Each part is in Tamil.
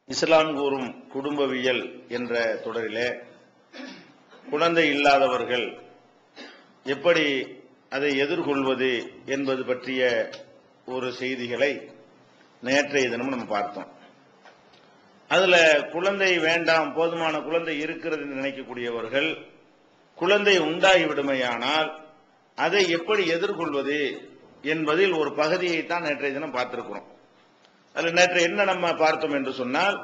இஸ்லாம் கூறும் குடும்பவியல் என்ற தொடரிலே குழந்தை இல்லாதவர்கள் எப்படி அதை எதிர்கொள்வது என்பது பற்றிய ஒரு செய்திகளை நேற்றைய தினம் நம்ம பார்த்தோம். அதுல குழந்தை வேண்டாம், போதுமான குழந்தை இருக்கிறது என்று நினைக்கக்கூடியவர்கள் குழந்தை உண்டாகிவிடுமையானால் அதை எப்படி எதிர்கொள்வது என்பதில் ஒரு பகுதியை தான் நேற்றைய தினம் பார்த்திருக்கிறோம். அதில் நேற்று என்ன நம்ம பார்த்தோம் என்று சொன்னால்,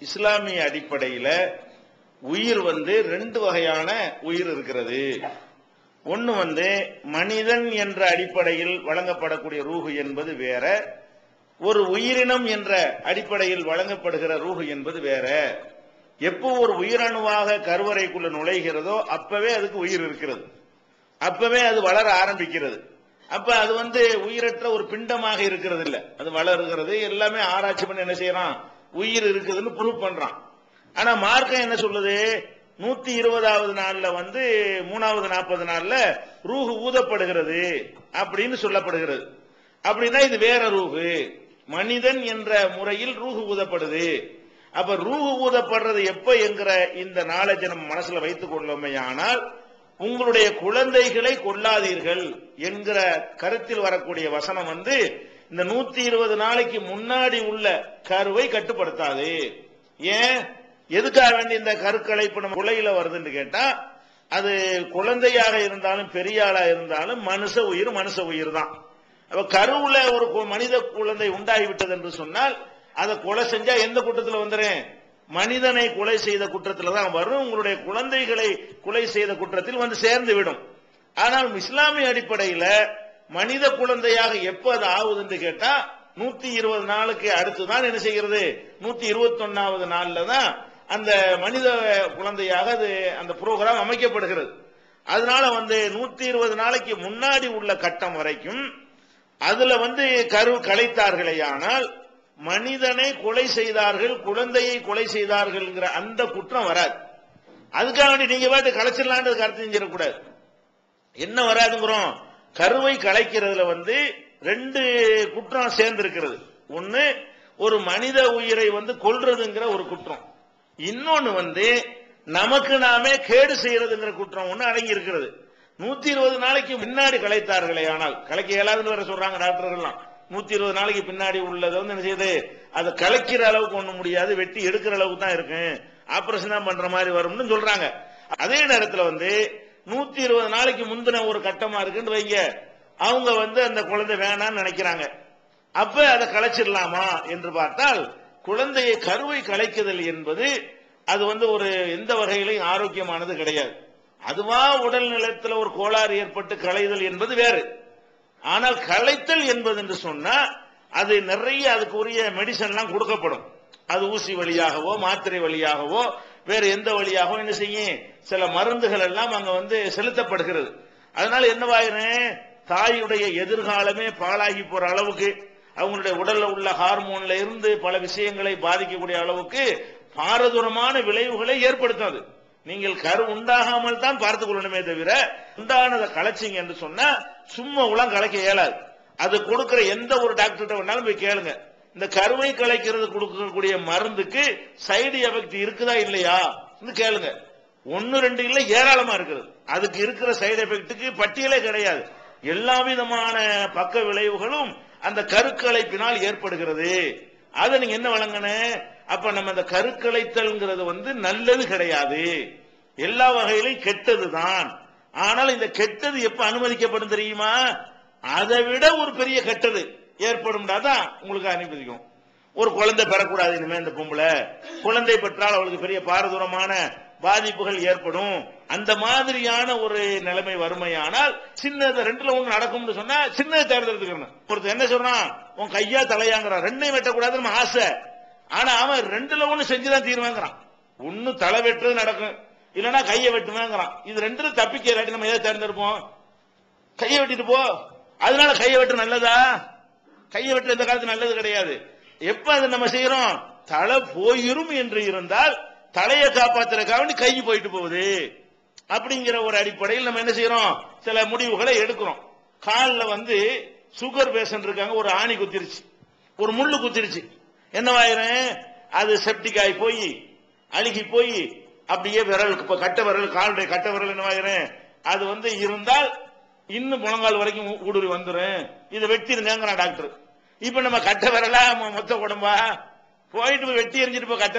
இஸ்லாமிய அடிப்படையில் உயிர் ரெண்டு வகையான உயிர் இருக்கிறது. ஒன்று மனிதன் என்ற அடிப்படையில் வழங்கப்படக்கூடிய ரூஹு என்பது வேற, ஒரு உயிரினம் என்ற அடிப்படையில் வழங்கப்படுகிற ரூஹு என்பது வேற. எப்போ ஒரு உயிரணுவாக கருவறைக்குள்ள நுழைகிறதோ அப்பவே அதுக்கு உயிர் இருக்கிறது, அப்பவே அது வளர ஆரம்பிக்கிறது. அப்ப அது உயிரற்ற ஒரு பிண்டமாக இருக்கிறது இல்ல, அது வளர்கிறது. எல்லாமே ஆராய்ச்சி பண்ணி என்ன செய்யறான், உயிர் இருக்குதுன்னு ப்ரூவ் பண்றான். ஆனா மார்க்கம் என்ன சொல்லுது, 120வது நாள்ல 3வது 40 நாள்ல ரூஹு ஊதப்படுகிறது அப்படின்னு சொல்லப்படுகிறது. அப்படின்னா இது வேற ரூஹு, மனிதன் என்ற முறையில் ரூஹு ஊதப்படுது. அப்ப ரூஹு ஊதப்படுறது எப்ப என்கிற இந்த நாலேஜ் நம்ம மனசுல வைத்துக் கொள்ளோமையானால் உங்களுடைய குழந்தைகளை கொல்லாதீர்கள் என்கிற கருத்தில் வரக்கூடிய வசனம் இந்த 120 நாளைக்கு முன்னாடி உள்ள கருவை கட்டுப்படுத்தாது. ஏன், எதுக்காக வேண்டி இந்த கருக்களை இப்ப நம்ம குலையில வருதுன்னு கேட்டா, அது குழந்தையாக இருந்தாலும் பெரிய ஆளா இருந்தாலும் மனுஷ உயிர் தான். அப்ப கருவுல ஒரு மனித குழந்தை உண்டாகிவிட்டது என்று சொன்னால் அதை கொலை செஞ்சா எந்த குற்றத்தில் வந்துறேன், மனிதனை கொலை செய்த குற்றத்தில் தான் வரும். உங்களுடைய குழந்தைகளை கொலை செய்த குற்றத்தில் சேர்ந்து விடும். ஆனால் இஸ்லாமிய அடிப்படையில் மனித குழந்தையாக எப்ப அது ஆகுதுன்னு கேட்டா 120 நாளுக்கு அடுத்துதான் என்ன செய்கிறது, 121வது நாள்ல தான் அந்த மனித குழந்தையாக அது அந்த புரோகிராம் அமைக்கப்படுகிறது. அதனால 120 நாளைக்கு முன்னாடி உள்ள கட்டம் வரைக்கும் அதுல கரு கலைத்தார்களே, ஆனால் மனிதனை கொலை செய்தார்கள், குழந்தையை கொலை செய்தார்கள் அந்த குற்றம் வராது. அதுக்காக வேண்டி நீங்க பாட்டு கலைச்சிடலான்னு கருத்து செஞ்சிடக்கூடாது. என்ன வராதுங்கிறோம், கருவை கலைக்கிறதுல 2 குற்றம் சேர்ந்து இருக்கிறது. ஒன்னு ஒரு மனித உயிரை கொல்றதுங்கிற ஒரு குற்றம், இன்னொன்னு நமக்கு நாமே கேடு செய்யறதுங்கிற குற்றம் ஒண்ணு அடங்கி இருக்கிறது. 120 நாளைக்கு முன்னாடி கலைத்தார்களே, ஆனால் கலைக்க இயலாதுன்னு வேற சொல்றாங்க டாக்டர்கள்லாம். 120 நாளைக்கு பின்னாடி உள்ளதை என்ன செய்யுது, அதை கலைக்கிற அளவுக்கு ஒண்ணு முடியாது, வெட்டி எடுக்கிற அளவுக்கு தான் இருக்கு, ஆபரேஷன் தான் பண்ற மாதிரி வரும்னு சொல்றாங்க. அதே நேரத்தில் 120 நாளைக்கு முந்தின ஒரு கட்டமா இருக்குன்னு வைங்க, அவங்க அந்த குழந்தை வேணான்னு நினைக்கிறாங்க. அப்ப அதை கலைச்சிடலாமா என்று பார்த்தால், குழந்தையை கருவை கலைக்குதல் என்பது அது ஒரு எந்த வகையிலையும் ஆரோக்கியமானது கிடையாது. அதுவா உடல் நிலத்தில் ஒரு கோளாறு ஏற்பட்டு களைதல் என்பது வேறு. ஆனால் களைத்தல் என்பது என்று சொன்னா அது நிறைய அதுக்கு உரிய மெடிசன் எல்லாம் கொடுக்கப்படும். அது ஊசி வழியாகவோ மாத்திரை வழியாகவோ வேற எந்த வழியாகவோ என்ன செய்யும், சில மருந்துகள் எல்லாம் அங்க செலுத்தப்படுகிறது. அதனால என்னவாயிரும், தாயுடைய எதிர்காலமே பாழாகி போற அளவுக்கு, அவங்களுடைய உடல்ல உள்ள ஹார்மோன்ல இருந்து பல விஷயங்களை பாதிக்கக்கூடிய அளவுக்கு பாரதூரமான விளைவுகளை ஏற்படுத்தாது. நீங்கள் கரு உண்டாகாமல் தான் பார்த்துக் கொள்ளணுமே தவிர, உண்டானதை கலைச்சிங்க என்று சொன்னா சும்மா உளம் கலைக்க இயலாது. அது கொடுக்கிற எந்த ஒரு டாக்டர்கிட்ட வேணாலும் போய் கேளுங்க, இந்த கருவை கலைக்கிறது கொடுக்கக்கூடிய மருந்துக்கு சைடு எஃபெக்ட் இருக்குதா இல்லையா கேளுங்க. 1 2 இல்ல, ஏராளமா இருக்குது. அதுக்கு இருக்கிற சைடு எஃபெக்டுக்கு பட்டியலே கிடையாது. எல்லா விதமான பக்க விளைவுகளும் அந்த கருக்கலைப்பினால் ஏற்படுகிறது. அதை நீங்க என்ன வழங்கன, அப்ப நம்ம அந்த கருக்கலைத்தல்ங்கிறது நல்லது கிடையாது, எல்லா வகையிலும் கெட்டதுதான். ஆனால் இந்த கெட்டது எப்ப அனுமதிக்கப்படும் தெரியுமா, அதை விட ஒரு பெரிய கெட்டது ஏற்படும் தான் உங்களுக்கு அனுமதிக்கும். ஒரு குழந்தை பெறக்கூடாது இனிமே, இந்த பொம்பளை குழந்தை பெற்றால் அவளுக்கு பெரிய பாரதூரமான பாதிப்புகள் ஏற்படும், அந்த மாதிரியான ஒரு நிலைமை வறுமையானால் சின்னது 2ல 1 நடக்கும்னு சொன்னா சின்னதை தேர்ந்தெடுத்துக்கணும். ஒருத்தர் என்ன சொல்றான், உன் கையா தலையாங்கிறான், 2ஐயும் வெட்டக்கூடாதுன்னு ஆசை, ஆனா அவன் 2ல 1 செஞ்சுதான் தீர்வாங்கிறான். ஒன்னு தலை வெட்டுறது நடக்கும், இல்லைன்னா கையை வெட்டுவேங்கிறான். இது 2ல தப்பிக்க இல்லாட்டி நம்ம எதை தேர்ந்தெடுப்போம், கையை வெட்டிட்டு போ. அதனால கையை வெட்டு நல்லதா, கையை வெட்டு இந்த காலத்து நல்லது கிடையாது. எப்ப அதை நம்ம செய்யறோம், தலை போயிரும் என்று இருந்தால் தலையை காப்பாத்துறதுக்காக கை போயிட்டு போகுது அப்படிங்கிற ஒரு அடிப்படையில் நம்ம என்ன செய்யறோம், சில முடிவுகளை எடுக்கிறோம். காலில் சுகர் பேஷண்ட் இருக்காங்க, ஒரு ஆணி குத்திருச்சு, ஒரு முள்ளு குத்திருச்சு, என்னவாயிரும், அது செப்டிக் ஆகி போய் அழுகி போய் அப்படியே விரல் கட்ட விரல் காலுடைய கட்ட விரல் என்னவாகிறேன் அது வந்து இருந்தால் இன்னும் முழங்கால் வரைக்கும் ஊடுருவி வந்துடும். இதை வெட்டிருங்க டாக்டர். இப்ப நம்ம கட்ட விரலா மொத்த உடம்பா போயிட்டு வெட்டி எரிஞ்சிட்டு போ கட்ட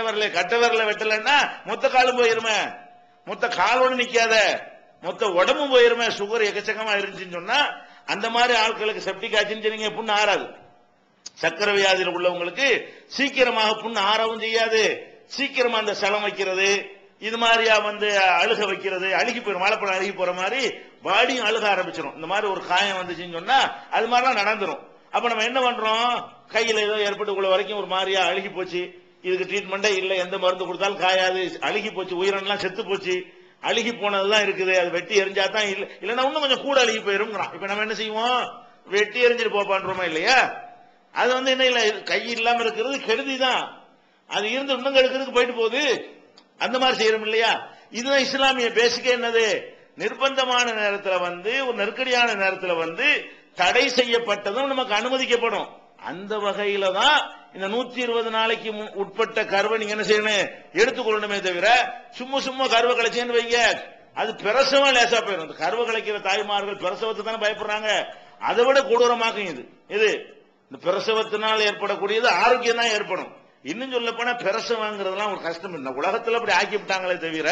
விரல வெட்டலன்னா மொத்த காலும் போயிருமே, மொத்த காலோடு நிக்காத மொத்த உடம்பும் போயிருமே. சுகர் எக்கச்சக்கமா இருந்துச்சுன்னு சொன்னா அந்த மாதிரி ஆட்களுக்கு செப்டிக் ஆச்சுன்னு புண்ணு ஆறாது. சக்கரை வியாதியில் உள்ளவங்களுக்கு சீக்கிரமாக புண்ணு ஆறவும் செய்யாது. சீக்கிரமா அந்த சலம் வைக்கிறது இது மாதிரியா வந்து அழுக வைக்கிறது, அழுகி போயிடும். வாழைப்பழம் அழுகி போற மாதிரி பாடியும் அழுக ஆரம்பிச்சிடும். இந்த மாதிரி ஒரு காயம் வந்துச்சுன்னு சொன்னா அது மாதிரிலாம் நடந்துரும். அப்ப நம்ம என்ன பண்றோம், கையில ஏதோ ஏற்பட்டுக்குள்ள வரைக்கும் ஒரு மாதிரியா அழுகி போச்சு, இதுக்கு ட்ரீட்மெண்டே இல்லை, எந்த மருந்து கொடுத்தாலும் காயாது, அழுகி போச்சு, உயிரெல்லாம் செத்து போச்சு, அழுகி போனதுதான் இருக்குது, அது வெட்டி எரிஞ்சா தான் இல்லைன்னா இன்னும் கொஞ்சம் கூட அழுகி போயிரும். இப்ப நம்ம என்ன செய்வோம், வெட்டி எரிஞ்சிட்டு போப்பான்றோமா இல்லையா? அது வந்து என்ன இல்ல, கை இல்லாம இருக்கிறது கெடுதி தான், அது இருந்து இன்னும் கெடுக்கிறதுக்கு போயிட்டு போகுது. அந்த மாதிரி செய்யறோம் இல்லையா? இதுதான் இஸ்லாமிய பேசிக்க. என்னது, நிர்பந்தமான நேரத்தில் வந்து ஒரு நெருக்கடியான நேரத்தில் வந்து தடை செய்யப்பட்டதும் நமக்கு அனுமதிக்கப்படும். அந்த வகையில தான் இந்த 120 நாளைக்கு உட்பட்ட கருவை நீங்க என்ன செய்யணும், எடுத்துக்கொள்ளணுமே தவிர சும்மா கருவை கலைச்சேன்னு வைங்க, அது பிரசவம் லேசா போயிடும். இந்த கருவை கலைக்கிற தாய்மார்கள் பிரசவத்தை தானே பயப்படுறாங்க, அதை விட கொடூரமாகும் இது. இந்த பிரசவத்தினால் ஏற்படக்கூடியது ஆரோக்கியம் தான் ஏற்படும். இன்னும் சொல்ல போனா பிரசவங்கிறதுலாம் ஒரு கஷ்டம். இந்த உலகத்துல அப்படி ஆக்கி விட்டாங்களே தவிர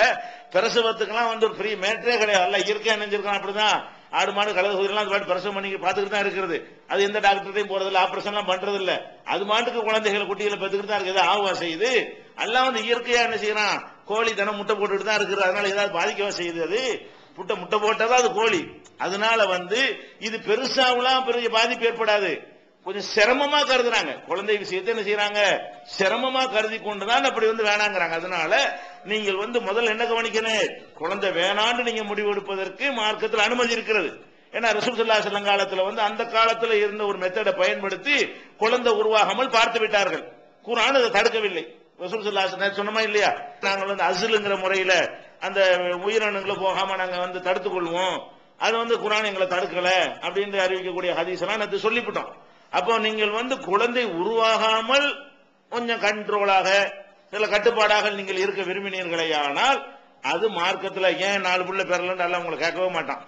பிரசவத்துக்கெல்லாம் வந்து ஒரு பெரிய மேட்டரே கிடையாது. எல்லாம் இயற்கையா நினைஞ்சிருக்கான். அப்படிதான் ஆடு மாடு கலந்து குதிரெல்லாம் பிரசவம் பண்ணி பார்த்துக்கிட்டு தான் இருக்கிறது. அது எந்த டாக்டர்டையும் போறதில்ல, ஆபரேஷன் எல்லாம் பண்றது இல்ல. அது மாட்டுக்கு குழந்தைகளை குட்டிகளை பெற்றுக்கிட்டு தான் இருக்குது. ஆவா செய்யுது. எல்லாம் வந்து இயற்கையா என்ன செய்யறான், கோழி தினம் முட்டை போட்டுட்டு தான் இருக்குது. அதனால ஏதாவது பாதிக்கவா செய்யுது, அது முட்டை போட்டதா அது கோழி. அதனால வந்து இது பெருசாவெல்லாம் பெரிய பாதிப்பு ஏற்படாது. கொஞ்சம் சிரமமா கருதுறாங்க. குழந்தை விஷயத்தை என்ன செய்யறாங்க, சிரமமா கருதி கொண்டுதான் அப்படி வந்து வேணாங்கிறாங்க. அதனால நீங்கள் வந்து முதல்ல என்ன கவனிக்கணும், குழந்தை வேணான்னு நீங்க முடிவு எடுப்பதற்கு மார்க்கத்தில் அனுமதி இருக்கிறது. ஏன்னா ரசூல் ஸல்லல்லாஹு அலைஹி வஸல்லம் காலத்துல வந்து அந்த காலத்துல இருந்த ஒரு மெத்தடை பயன்படுத்தி குழந்தை உருவாகாமல் பார்த்து விட்டார்கள். குர்ஆன் அதை தடுக்கவில்லை. ரசூல் ஸல்லல்லாஹு அலைஹி வஸல்லம் சொன்னமா இல்லையா, நாங்கள் வந்து அஸ்லுங்கிற முறையில அந்த உயிரணுங்களை போகாம நாங்க வந்து தடுத்துக் கொள்வோம், அது வந்து குர்ஆன் எங்களை தடுக்கல அப்படின்னு அறிவிக்கக்கூடிய ஹதீஸ் எல்லாம் நேற்று சொல்லிவிட்டோம். அப்போ நீங்கள் வந்து குழந்தை உருவாகாமல் கொஞ்சம் கண்ட்ரோலாக சில கட்டுப்பாடாக நீங்கள் இருக்க விரும்பினீர்களே, ஆனால் அது மார்க்கத்தில் ஏன் 4 புள்ள பெறலன்னு எல்லாம் உங்களை கேட்கவே மாட்டான்.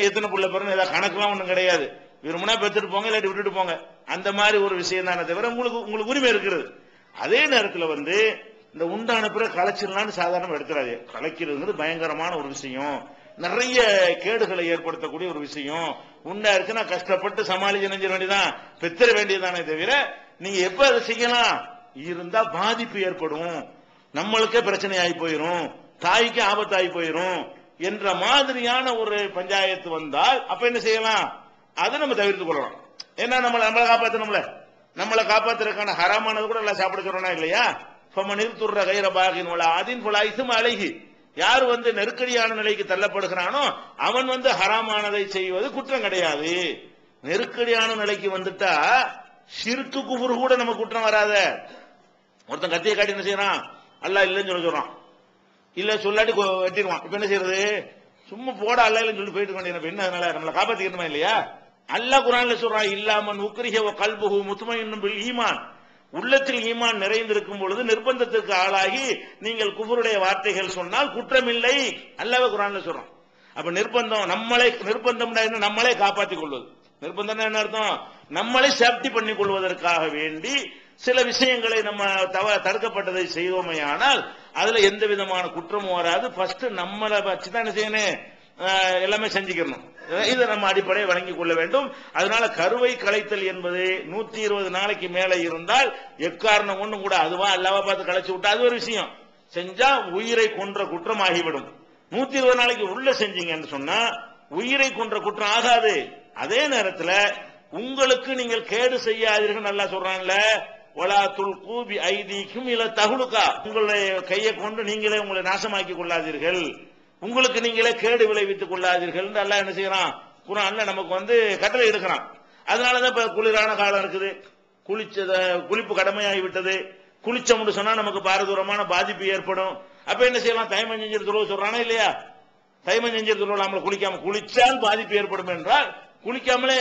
எத்தனை புள்ள பெறணும் ஏதாவது கணக்கெல்லாம் ஒன்றும் கிடையாது. விரும்பினா பெற்றுட்டு போங்க, இல்லாட்டி விட்டுட்டு போங்க. அந்த மாதிரி ஒரு விஷயம் தானே தவிர உங்களுக்கு உரிமை இருக்கிறது. அதே நேரத்தில் வந்து இந்த உண்டான பிறகு கலைச்சிடலான்னு சாதாரண எடுத்துறாது. கலைக்கிறதுங்கிறது பயங்கரமான ஒரு விஷயம், நிறைய கேடுகளை ஏற்படுத்தக்கூடிய ஒரு விஷயம். உண்டா இருக்குன்னா கஷ்டப்பட்டு சமாளிச்சு நினைஞ்ச வேண்டியதான், பெற்ற வேண்டியதானே தவிர நீங்க எப்ப அதை செய்யலாம், இருந்தா பாதிப்பு ஏற்படும், நம்மளுக்கே பிரச்சனை ஆகி போயிரும், தாய்க்கு ஆபத்தாகி போயிரும் என்ற மாதிரியான ஒரு பஞ்சாயத்து வந்தால் அப்ப என்ன செய்யலாம், அதை நம்ம தவிர்த்து கொள்ளலாம். ஏன்னா நம்மளை காப்பாற்றணும்ல, நம்மளை காப்பாத்துறதுக்கான ஹராமானது கூட எல்லாம் சாப்பிட சொல்றோம்னா இல்லையா. நிறுத்துற கைர பாகின் அதின் போல ஐசும் அழகி, யார் வந்து நெருக்கடியான நிலைக்கு தள்ளப்படுகிறானோ அவன் வந்து ஹராமானதை செய்வது குற்றம் கிடையாது. நெருக்கடியான நிலைக்கு வந்துட்டா ஷிர்கு குஃப்ர் கூட நம்ம குற்றம் வராத. ஒருத்தன் கத்தியை காட்டி என்ன செய்யறான், அல்லாஹ் இல்லைன்னு சொல்றான், இல்ல சொல்லாட்டி வெட்டிடுவான். இப்ப என்ன செய்யறது, சும்மா போட அல்லாஹ் இல்லைன்னு சொல்லி போயிட்டு வேண்டிய என்ன, அதனால நம்மளை காப்பாத்திக்கணுமா இல்லையா? அல்லாஹ் குர்ஆன்ல சொல்றான், இல்லாமன் உக்ரிஹ வ கல்புஹு முத்மஇன்னும் பில் ஈமான், உள்ளத்தில் ஈமான் நிறைந்திருக்கும் பொழுது நிர்பந்தத்திற்கு ஆளாகி நீங்கள் குஃபருடைய வார்த்தைகள் சொன்னால் குற்றமில்லை. அல்லாஹ் குர்ஆன்ல சொல்றான். அப்ப நிர்பந்தம் நம்மளே காப்பாற்றிக் கொள்வது. நிர்பந்தம் என்ன அர்த்தம், நம்மளை சேஃப்டி பண்ணிக் கொள்வதற்காக வேண்டி சில விஷயங்களை நம்ம தடுக்கப்பட்டதை செய்வோமே, ஆனால் அதுல எந்த விதமான குற்றமும் வராது. ஃபர்ஸ்ட் நம்மளை வச்சுதான் என்ன செய்யணும், எல்லாமே செஞ்சுக்கணும். இதை நம்ம அடிப்படையை வழங்கிக் கொள்ள வேண்டும். அதனால கருவை கலைத்தல் என்பது 120 நாளைக்கு மேல இருந்தால் எக்காரணம் ஒண்ணும் கூட அதுவா அல்லாவா பார்த்து கலைச்சு விட்டா அது ஒரு விஷயம், செஞ்சா உயிரை கொன்ற குற்றம் ஆகிவிடும். 120 நாளைக்கு உள்ள செஞ்சீங்கன்னு சொன்னா உயிரை கொன்ற குற்றம் ஆகாது. அதே நேரத்தில் உங்களுக்கு நீங்கள் கேடு செய்யாதீர்கள் நல்லா சொல்றான்ல, வலா துல்கு பி ஐதீக்கும் இல தஹ்லுகா, உங்களுடைய கையை கொண்டு நீங்களே உங்களை நாசமாக்கி கொள்ளாதீர்கள், உங்களுக்கு நீங்களே கேடு விளைவித்துக் கொள்ளாதீர்கள் என்று அல்லாஹ் என்ன செய்யறான், குர்ஆன்ல நமக்கு வந்து கட்டளை எடுக்கிறான். அதனாலதான் இப்ப குளிரான காலம் இருக்குது, குளிப்பு கடமையாகி விட்டது, குளிச்சோம்னு சொன்னா நமக்கு பாரதூரமான பாதிப்பு ஏற்படும். அப்ப என்ன செய்யலாம், தயமம் செஞ்சு தொழுவ சொல்றானா இல்லையா? தயமம் செஞ்சு தொழுவ நம்மள குளிச்சால் பாதிப்பு ஏற்படும் என்றால் குளிக்காமலே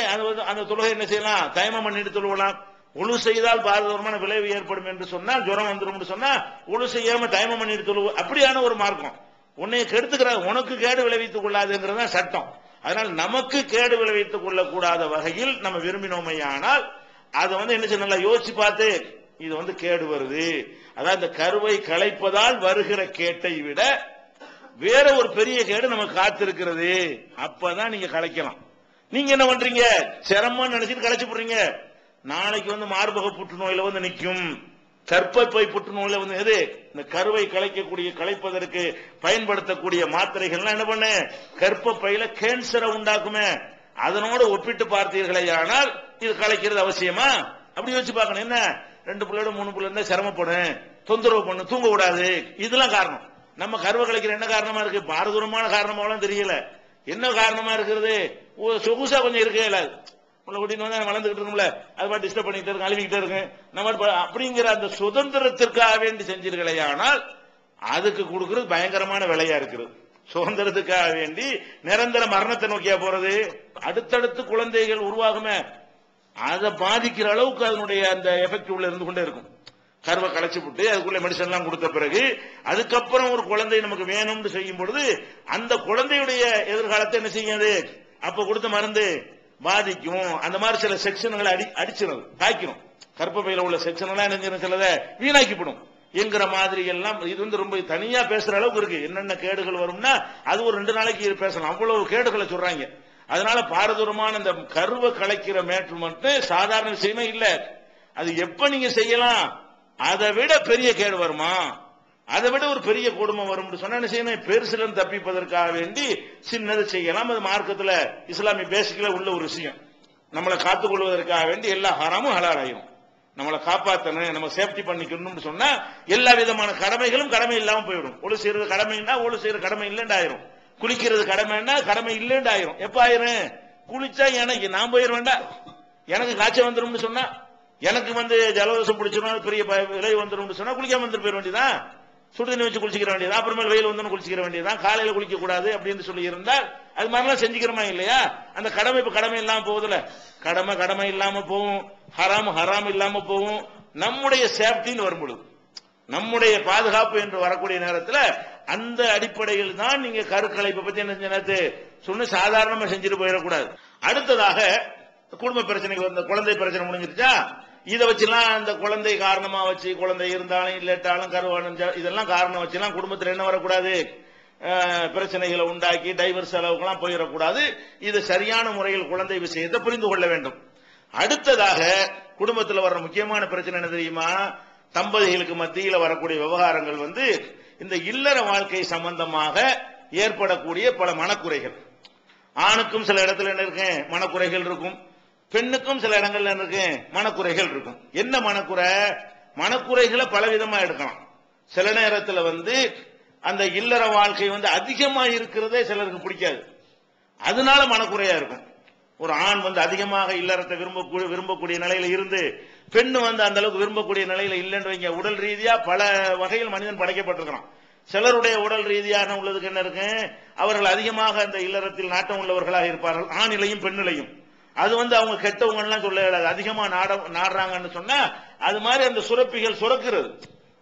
அந்த தொழுகை என்ன செய்யலாம், தயமம் பண்ணிட்டு தொழுவலாம். ஒழு செய்தால் பாரதூரமான விளைவு ஏற்படும் என்று சொன்னால், ஜுரம் வந்துடும் சொன்னா ஒழு செய்யாம தயமம் பண்ணிட்டு தொழு, அப்படியான ஒரு மார்க்கம். உன்னை கெடுத்துக்கிற, உனக்கு கேடு விளைவித்துக் கொள்ளாதுங்கிறதா சட்டம். அதனால் நமக்கு கேடு விளைவித்துக் கொள்ளக்கூடாத வகையில் நம்ம விரும்பினோமையானால் அதை என்ன செய்ய, நல்லா யோசிச்சு பார்த்து இது கேடு வருது, அதாவது இந்த கருவை கலைப்பதால் வருகிற கேட்டை விட வேற ஒரு பெரிய கேடு நமக்கு காத்திருக்கிறது, அப்பதான் நீங்க கலைக்கலாம். நீங்க என்ன பண்றீங்க, சிரமம் நினைச்சிட்டு கலைச்சு போடுறீங்க. நாளைக்கு மார்பக புற்றுநோயில நிக்கும், கர்ப்பப்பை புற்றுநோயில எது இந்த கருவை கலைப்பதற்கு பயன்படுத்தக்கூடிய மாத்திரைகள்லாம் என்ன பண்ண, கர்ப்பப்பையில கேன்சரை உண்டாக்குமே. அதனோடு ஒப்பிட்டு பார்த்தீர்களே ஆனால் இது கலைக்கிறது அவசியமா? அப்படி வச்சு பார்க்கணும். என்ன 2 பிள்ளையோட 3 பிள்ளை இருந்தா சிரமப்படும், தொந்தரவு பண்ணு, தூங்க கூடாது, இதெல்லாம் காரணம். நம்ம கருவை கலைக்கிற என்ன காரணமா இருக்கு? பாரதூரமான காரணமாலாம் தெரியல. என்ன காரணமா இருக்கிறது? சொகுசா கொஞ்சம் இருக்கே, உள்ள கூட்டிட்டு வளர்ந்துகிட்டு இருக்கும்ல, அது மாதிரி டிஸ்டர்ப் பண்ணிட்டு இருக்கு, அழுவிக்கிட்டே இருக்கு, நம்ம அப்படிங்கிற அந்த சுதந்திரத்திற்காக வேண்டி செஞ்சீர்களே ஆனால் அதுக்கு கொடுக்கிறது பயங்கரமான விலையா இருக்கிறது. சுதந்திரத்துக்காக வேண்டி நிரந்தர மரணத்தை நோக்கியா போறது. அடுத்தடுத்து குழந்தைகள் உருவாகுமே, அதை பாதிக்கிற அளவுக்கு அதனுடைய அந்த எஃபெக்ட் உள்ள இருந்து கொண்டே இருக்கும். கருவை கலைச்சு விட்டு அதுக்குள்ள மெடிசன் எல்லாம் கொடுத்த பிறகு அதுக்கப்புறம் ஒரு குழந்தை நமக்கு வேணும்னு செய்யும் பொழுது அந்த குழந்தையுடைய எதிர்காலத்தை என்ன செய்யாது, அப்ப கொடுத்த மருந்து பாதிக்கும். அந்த மாதிரி சில செக்ஷன்களை அடிச்சிடும், தாக்கிடும். கர்ப்பப்பையில உள்ள செக்ஷன்லாம் என்ன சிலதை வீணாக்கிவிடும் என்கிற மாதிரி எல்லாம். இது ரொம்ப தனியா பேசுற அளவுக்கு இருக்கு. என்னென்ன கேடுகள் வரும்னா அது ஒரு 2 நாளைக்கு பேசலாம், அவ்வளவு கேடுகளை சொல்றாங்க. அதனால பாரதூரமான இந்த கருவை கலைக்கிற மேட்ரு மட்டும் சாதாரண விஷயமே இல்ல. அது எப்ப நீங்க செய்யலாம், அதை விட பெரிய கேடு வருமா, அதை விட ஒரு பெரிய கொடுமை வரும் சொன்னா என்ன செய்யணும், பெருசுல தப்பிப்பதற்காக வேண்டி சின்னது செய்யலாம். அது மார்க்கத்துல இஸ்லாமிய பேசிக்கல உள்ள ஒரு விஷயம். நம்மளை காத்துக் கொள்வதற்காக வேண்டி எல்லா ஹராமும் ஹலால் ஆயிரும். நம்மளை காப்பாற்றணும், நம்ம சேஃப்டி பண்ணிக்கணும்னு சொன்னா எல்லா விதமான கடமைகளும் கடமை இல்லாம போயிடும். ஒழு செய்யறது கடமைன்னா ஒழு செய்யற கடமை இல்லைன்னு ஆயிரும். குளிக்கிறது கடமைன்னா கடமை இல்லைன்னு ஆயிரும். எப்ப ஆயிரும், குளிச்சா எனக்கு நான் போயிருவேண்டா, எனக்கு காய்ச்சல் வந்துடும் சொன்னா, எனக்கு ஜலதோஷம் பிடிச்சிடும், பெரிய விளைவு வந்துடும் சொன்னா குளிக்காம வந்துட்டு போயிட வேண்டியதான், சுடு தண்ணி வச்சு குளிச்சிக்கிற வேண்டியதான், அப்புறமேல வெயில் வந்து குளிச்சிக்கிற வேண்டியதான், காலையில குளிக்க கூடாது அப்படின்னு சொல்லி இருந்தால் அது மாதிரிலாம் செஞ்சுக்கிறோமா இல்லையா? அந்த கடமை இப்ப கடமை இல்லாம போகுதுல, கடமை இல்லாம போகும், ஹராம் இல்லாம போகும். நம்முடைய சேஃப்டின்னு வரும்பொழுது, நம்முடைய பாதுகாப்பு என்று வரக்கூடிய நேரத்தில் அந்த அடிப்படையில் தான் நீங்க கருக்கலைப்பை பத்தி என்ன சொன்ன சாதாரணமா செஞ்சுட்டு போயிடக்கூடாது. அடுத்ததாக குடும்ப பிரச்சனைக்கு வந்த குழந்தை பிரச்சனை முடிஞ்சிருச்சா, இதை வச்சுலாம் அந்த குழந்தை காரணமா வச்சு, குழந்தை இருந்தாலும் இல்லட்டாலும் கருவானும் இதெல்லாம் காரணம் வச்சுலாம் குடும்பத்தில் என்ன வரக்கூடாது, பிரச்சனைகளை உண்டாக்கி டைவர்ஸ் அளவுக்குலாம் போயிடக்கூடாது. இது சரியான முறையில் குழந்தை விஷயத்தை புரிந்து கொள்ள வேண்டும். அடுத்ததாக குடும்பத்தில் வர்ற முக்கியமான பிரச்சனை என்ன தெரியுமா, தம்பதிகளுக்கு மத்தியில் வரக்கூடிய விவகாரங்கள் இந்த இல்லற வாழ்க்கை சம்பந்தமாக ஏற்படக்கூடிய பல மனக்குறைகள். ஆணுக்கும் சில இடத்துல என்ன இருக்கு மனக்குறைகள் இருக்கும், பெண்ணுக்கும் சில இடங்கள்ல இருக்கு மனக்குறைகள் இருக்கும். என்ன மனக்குறை, மனக்குறைகளை பலவிதமா எடுக்கலாம். சில நேரத்தில் அந்த இல்லற வாழ்க்கை அதிகமா இருக்கிறதே சிலருக்கு பிடிக்காது, அதனால மனக்குறையா இருக்கும். ஒரு ஆண் அதிகமாக இல்லறத்தை விரும்பக்கூடிய நிலையில இருந்து பெண்ணு அந்த அளவுக்கு விரும்பக்கூடிய நிலையில இல்லைன்னு வைங்க. உடல் ரீதியா பல வகையில் மனிதன் படைக்கப்பட்டிருக்கிறான். சிலருடைய உடல் ரீதியான உள்ளதுக்கு என்ன இருக்கு, அவர்கள் அதிகமாக அந்த இல்லறத்தில் நாட்டம் உள்ளவர்களாக இருப்பார்கள், ஆணிலையும் பெண்ணிலையும். அது அவங்க கெட்டவங்க எல்லாம் சொல்ல இயலாது. அதிகமா நாடுறாங்கன்னு சொன்னா அது மாதிரி அந்த சுரப்பிகள் சுரக்கிறது.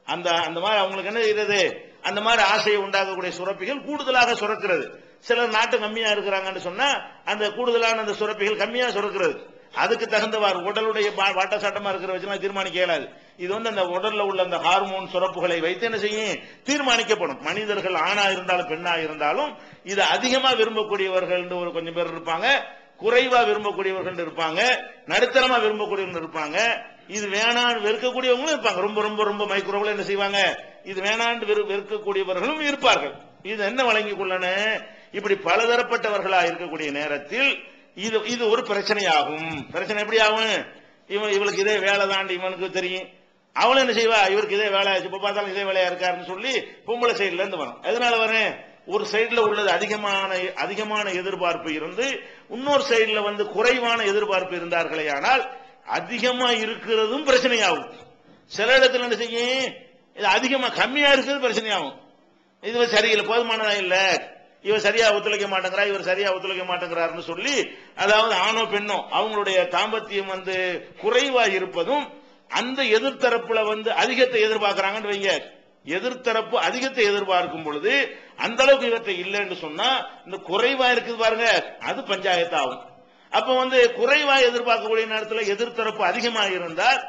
அந்த மாதிரி அவங்களுக்கு என்ன செய்யறது, அந்த மாதிரி ஆசையை உண்டாகக்கூடிய சுரப்பிகள் கூடுதலாக சுரக்கிறது. சிலர் நாட்டம் கம்மியா இருக்கிறாங்கன்னு சொன்னா அந்த கூடுதலான அந்த சுரப்பிகள் கம்மியா சுரக்கிறது. அதுக்கு தகுந்தவாறு உடலுடைய வாட்ட சாட்டமா இருக்கிற வச்சுலாம் தீர்மானிக்க இயலாது. இது அந்த உடல்ல உள்ள அந்த ஹார்மோன் சுரப்புகளை வைத்து என்ன செய்யும் தீர்மானிக்கப்படும். மனிதர்கள் ஆணா இருந்தாலும் பெண்ணா இருந்தாலும் இது அதிகமா விரும்பக்கூடியவர்கள் ஒரு கொஞ்சம் பேர் இருப்பாங்க, குறைவா விரும்பக்கூடியவர்கள் இருப்பாங்க, நடுத்தரமா விரும்பக்கூடியவர்கள் இருப்பாங்க, இது வேணான்னு வெறுக்கக்கூடியவங்களும் இருப்பாங்க. ரொம்ப ரொம்ப ரொம்ப மைக்ரோவில் என்ன செய்வாங்க, இது வேணான்னு வெறுக்கக்கூடியவர்களும் இருப்பார்கள். இது என்ன வழங்கிக் கொள்ளணும், இப்படி பலதரப்பட்டவர்களா இருக்கக்கூடிய நேரத்தில் இது ஒரு பிரச்சனையாகும். பிரச்சனை எப்படி ஆகும், இவளுக்கு இதே வேலை தாண்டி இவனுக்கு தெரியும், அவளும் என்ன செய்வா, இவருக்கு இதே வேலை, இப்ப பார்த்தாலும் இதே வேலையா இருக்காருன்னு சொல்லி பொம்பளை சைட்ல இருந்து வரும். எதனால வரேன், ஒரு சைடுல உள்ளது அதிகமான எதிர்பார்ப்பு இருந்து இன்னொரு சைடுல குறைவான எதிர்பார்ப்பு இருந்தார்களே ஆனால் அதிகமா இருக்கிறதும் பிரச்சனையாகும். சில இடத்துல என்ன செய்யும், இது அதிகமா கம்மியா இருக்கிறது பிரச்சனையாகும். இது சரியில்லை, போதுமானதா இல்ல, இவர் சரியா ஒத்துழைக்க மாட்டேங்கிறா, இவர் சரியா ஒத்துழைக்க மாட்டேங்கிறாருன்னு சொல்லி, அதாவது ஆணோ பெண்ணோ அவங்களுடைய தாம்பத்தியம் குறைவா இருப்பதும், அந்த எதிர்த்தரப்புல அதிகத்தை எதிர்பார்க்கிறாங்கன்னு வைங்க. எதிர்த்தரப்பு அதிகத்தை எதிர்பார்க்கும் பொழுது அந்த அளவுக்கு இவற்றை இல்லைன்னு சொன்னா, இந்த குறைவா இருக்குது பாருங்க, அது பஞ்சாயத்து ஆகும். அப்ப குறைவா எதிர்பார்க்கக்கூடிய நேரத்தில் எதிர்த்தரப்பு அதிகமாக இருந்தால்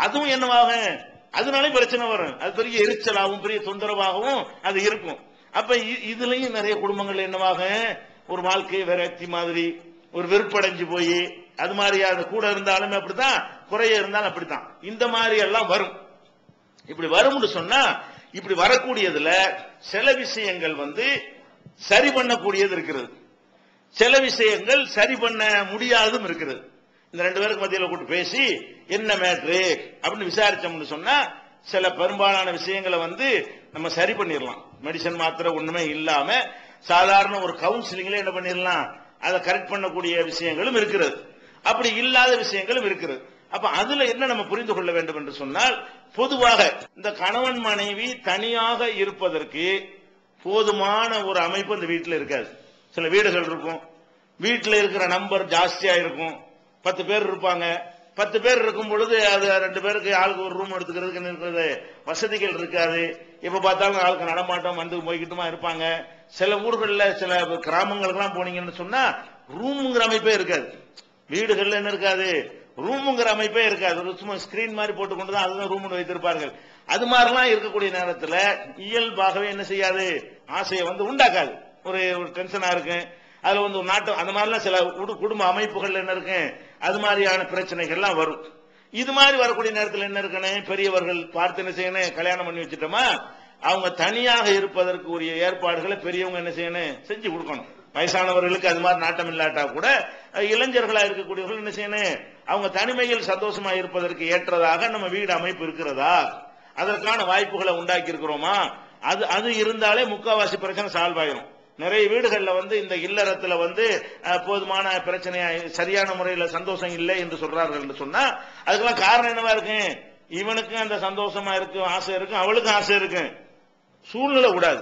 அதுவும் என்னவாகும், அதனாலே பிரச்சனை வரும். அது பெரிய எரிச்சலாகவும் பெரிய தொந்தரவாகவும் அது இருக்கும். அப்ப இதுலயும் நிறைய குடும்பங்கள் என்னவாக, ஒரு வாழ்க்கை விரக்தி மாதிரி, ஒரு வெறுப்படைஞ்சு போய், அது மாதிரி அது கூட இருந்தாலும் அப்படித்தான், குறைய இருந்தாலும் அப்படித்தான், இந்த மாதிரி எல்லாம் வரும். இப்படி வரும்னு சொன்னா, இப்படி வரக்கூடியதுல சில விஷயங்கள் சரி பண்ணக்கூடியது இருக்கிறது, சில விஷயங்கள் சரி பண்ண முடியாதும் இருக்கிறது. இந்த ரெண்டு பேருக்கு மத்தியில் கூட்டு பேசி என்ன மேட்ரு அப்படின்னு விசாரிச்சோம்னு சொன்னா, சில பெரும்பாலான விஷயங்களை நம்ம சரி பண்ணிடலாம். மெடிசன் மாத்திரை ஒண்ணுமே இல்லாம சாதாரண ஒரு கவுன்சிலிங்ல என்ன பண்ணிடலாம், அதை கரெக்ட் பண்ணக்கூடிய விஷயங்களும் இருக்கிறது, அப்படி இல்லாத விஷயங்களும் இருக்கிறது. அப்ப அதுல என்ன நம்ம புரிந்து கொள்ள வேண்டும் என்று சொன்னால், பொதுவாக இந்த கணவன் மனைவி தனியாக இருப்பதற்கு போதுமான ஒரு அமைப்பு இந்த வீட்டில் இருக்காது. சில வீடுகள் இருக்கும், வீட்டில் இருக்கிற நம்பர் ஜாஸ்தியா இருக்கும், 10 பேர் இருப்பாங்க. 10 பேர் இருக்கும் பொழுது அது 2 பேருக்கு ஆளுக்கு ஒரு ரூம் எடுத்துக்கிறதுக்கு வசதிகள் இருக்காது. எப்ப பார்த்தாலும் ஆளுக்கு நடமாட்டம் போய்கிட்டுமா இருப்பாங்க. சில ஊர்களில் சில கிராமங்களுக்கெல்லாம் போனீங்கன்னு சொன்னா ரூமுங்கிற அமைப்பே இருக்காது. வீடுகள்ல என்ன இருக்காது, ரூமுங்கிற அமைப்பே இருக்காது. சும்மா ஸ்கிரீன் மாதிரி போட்டுக்கொண்டுதான் அதுதான் ரூம் வைத்திருப்பார்கள். அது மாதிரிலாம் இருக்கக்கூடிய நேரத்தில் இயல்பாகவே என்ன செய்யாது, ஆசையை உண்டாக்காது. ஒரு டென்ஷனா இருக்கு, அதுல ஒரு நாட்டு அந்த மாதிரிலாம் சில குடும்ப அமைப்புகள் என்ன இருக்கு, அது மாதிரியான பிரச்சனைகள்லாம் வரும். இது மாதிரி வரக்கூடிய நேரத்தில் என்ன இருக்கணும், பெரியவர்கள் பார்த்து என்ன செய்யணும், கல்யாணம் பண்ணி வச்சுட்டோமா, அவங்க தனியாக இருப்பதற்கு உரிய ஏற்பாடுகளை பெரியவங்க என்ன செய்யணும், செஞ்சு கொடுக்கணும். வயசானவர்களுக்கு அது மாதிரி நாட்டம் இல்லாட்டா கூட இளைஞர்களா இருக்கக்கூடியவர்கள் என்ன செய்யணும், அவங்க தனிமையில் சந்தோஷமா இருப்பதற்கு ஏற்றதாக நம்ம வீடு அமைப்பு இருக்கிறதா, அதற்கான வாய்ப்புகளை உண்டாக்கி இருக்கிறோமா, அது இருந்தாலே முக்காவாசி பிரச்சனை சால்வ் ஆயிரும். நிறைய வீடுகள்ல இந்த இல்லறத்துல போதுமான பிரச்சனையா சரியான முறையில் சந்தோஷம் இல்லை என்று சொல்றார்கள் என்று சொன்னா, அதுக்கெல்லாம் காரணம் என்னவா இருக்கு, இவனுக்கும் அந்த சந்தோஷமா இருக்கு, ஆசை இருக்கு, அவளுக்கும் ஆசை இருக்கு, சூழ்நிலை கூடாது.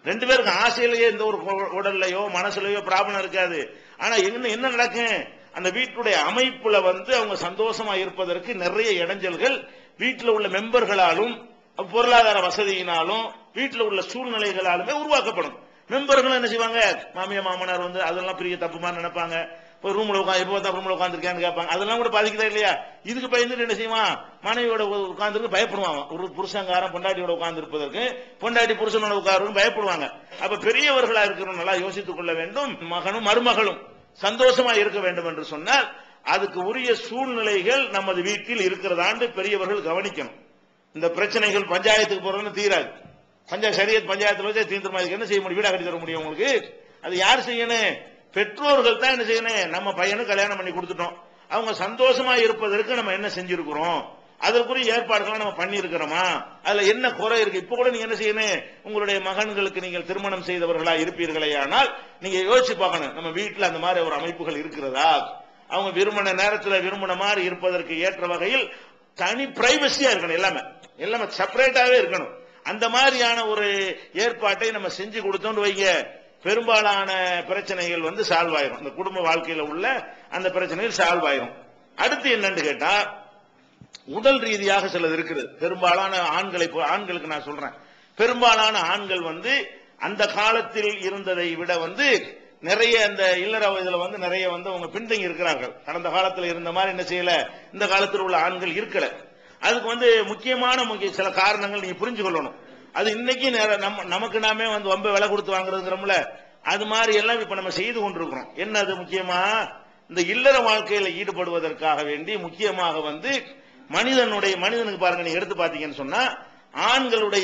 2 பேருக்கு ஆசையிலேயே இந்த ஒரு உடல்லையோ மனசுலயோ ப்ராப்ளம் இருக்காது. ஆனா என்ன நடக்கும், அந்த வீட்டுடைய அமைப்புல அவங்க சந்தோஷமா இருப்பதற்கு நிறைய இடைஞ்சல்கள் வீட்டில் உள்ள மெம்பர்களாலும் பொருளாதார வசதியினாலும் வீட்டில் உள்ள சூழ்நிலைகளாலுமே உருவாக்கப்படும். மெம்பர்கள் என்ன செய்வாங்க, மாமியா மாமனார் அதெல்லாம் பெரிய தப்பு மாதிரி நினைப்பாங்க. ஒரு ரூம்ல எப்போ ரூம்ல உட்காந்துருக்கான்னு கேட்பாங்க. அதெல்லாம் கூட பாதிக்குதா இல்லையா? இதுக்கு பயந்துட்டு என்ன செய்வான், மனைவியோட உட்கார்ந்து பயப்படுவாங்க. ஒரு புருஷங்காரன் பொண்டாட்டியோட உட்கார்ந்து இருப்பதற்கு, பொண்டாட்டி புருஷனோட உட்கார்ந்து பயப்படுவாங்க. அப்ப பெரியவர்களா இருக்கிறோம், நல்லா யோசித்துக் கொள்ள வேண்டும். மகனும் மருமகளும் சந்தோஷமா இருக்க வேண்டும் என்று சொன்னால் அதுக்கு உரிய சூழ்நிலைகள் நமது வீட்டில் இருக்கிறதாண்டு பெரியவர்கள் கவனிக்கணும். இந்த பிரச்சனைகள் பஞ்சாயத்துக்கு போறதுன்னு தீராது. பஞ்சாயத்துல வச்சு தீர்ந்துமா, என்ன செய்ய முடியும், வீடா கட்டி தர முடியும் உங்களுக்கு? அது யார் செய்யணும், பெற்றோர்கள் தான் என்ன செய்யணும். நம்ம பையனுக்கு கல்யாணம் பண்ணி கொடுத்துட்டோம், அவங்க சந்தோஷமா இருப்பதற்கு நம்ம என்ன செஞ்சிருக்கிறோம், அதற்குரிய ஏற்பாடுகளை நம்ம பண்ணி இருக்கிறோமா, அதுல என்ன குறை இருக்கு. இப்ப கூட நீங்க என்ன செய்யணும், உங்களுடைய மகன்களுக்கு நீங்கள் திருமணம் செய்தவர்களா இருப்பீர்களே, ஆனால் நீங்க யோசிச்சு பார்க்கணும், நம்ம வீட்டில் அந்த மாதிரி ஒரு அமைப்புகள் இருக்கிறதா, அவங்க விரும்பின நேரத்தில் விரும்பின மாதிரி இருப்பதற்கு ஏற்ற வகையில் தனி பிரைவசியா இருக்கணும், எல்லாமே செப்பரேட்டாவே இருக்கணும். அந்த மாதிரியான ஒரு ஏற்பாட்டை நம்ம செஞ்சு கொடுத்தோம்னு வைங்க, பெரும்பாலான பிரச்சனைகள் சால்வ் ஆயிரும். இந்த குடும்ப வாழ்க்கையில உள்ள அந்த பிரச்சனைகள் சால்வ் ஆயிரும். அடுத்து என்னன்னு கேட்டா, உடல் ரீதியாக சிலது இருக்குது. பெரும்பாலான ஆண்களுக்கு நான் சொல்றேன், பெரும்பாலான ஆண்கள் அந்த காலத்தில் இருந்ததை விட நிறைய அந்த இல்லற இதுல நிறைய அவங்க பின்தங்கி இருக்கிறார்கள். கடந்த காலத்தில் இருந்த மாதிரி என்ன செய்யல, இந்த காலத்தில் உள்ள ஆண்கள் இருக்கல. அதுக்கு முக்கியமான சில காரணங்கள் நீங்க புரிஞ்சு கொள்ளணும். அது இன்னைக்கு நமக்கு நாமே ரொம்ப விலை கொடுத்து வாங்குறதுங்கிறோம்ல, அது மாதிரி எல்லாம் இப்ப நம்ம செய்து கொண்டிருக்கிறோம். என்ன அது முக்கியமா, இந்த இல்லற வாழ்க்கையில ஈடுபடுவதற்காக வேண்டி முக்கியமாக மனிதனுக்கு பாருங்க, நீங்க எடுத்து பாத்தீங்கன்னு சொன்னா, ஆண்களுக்கு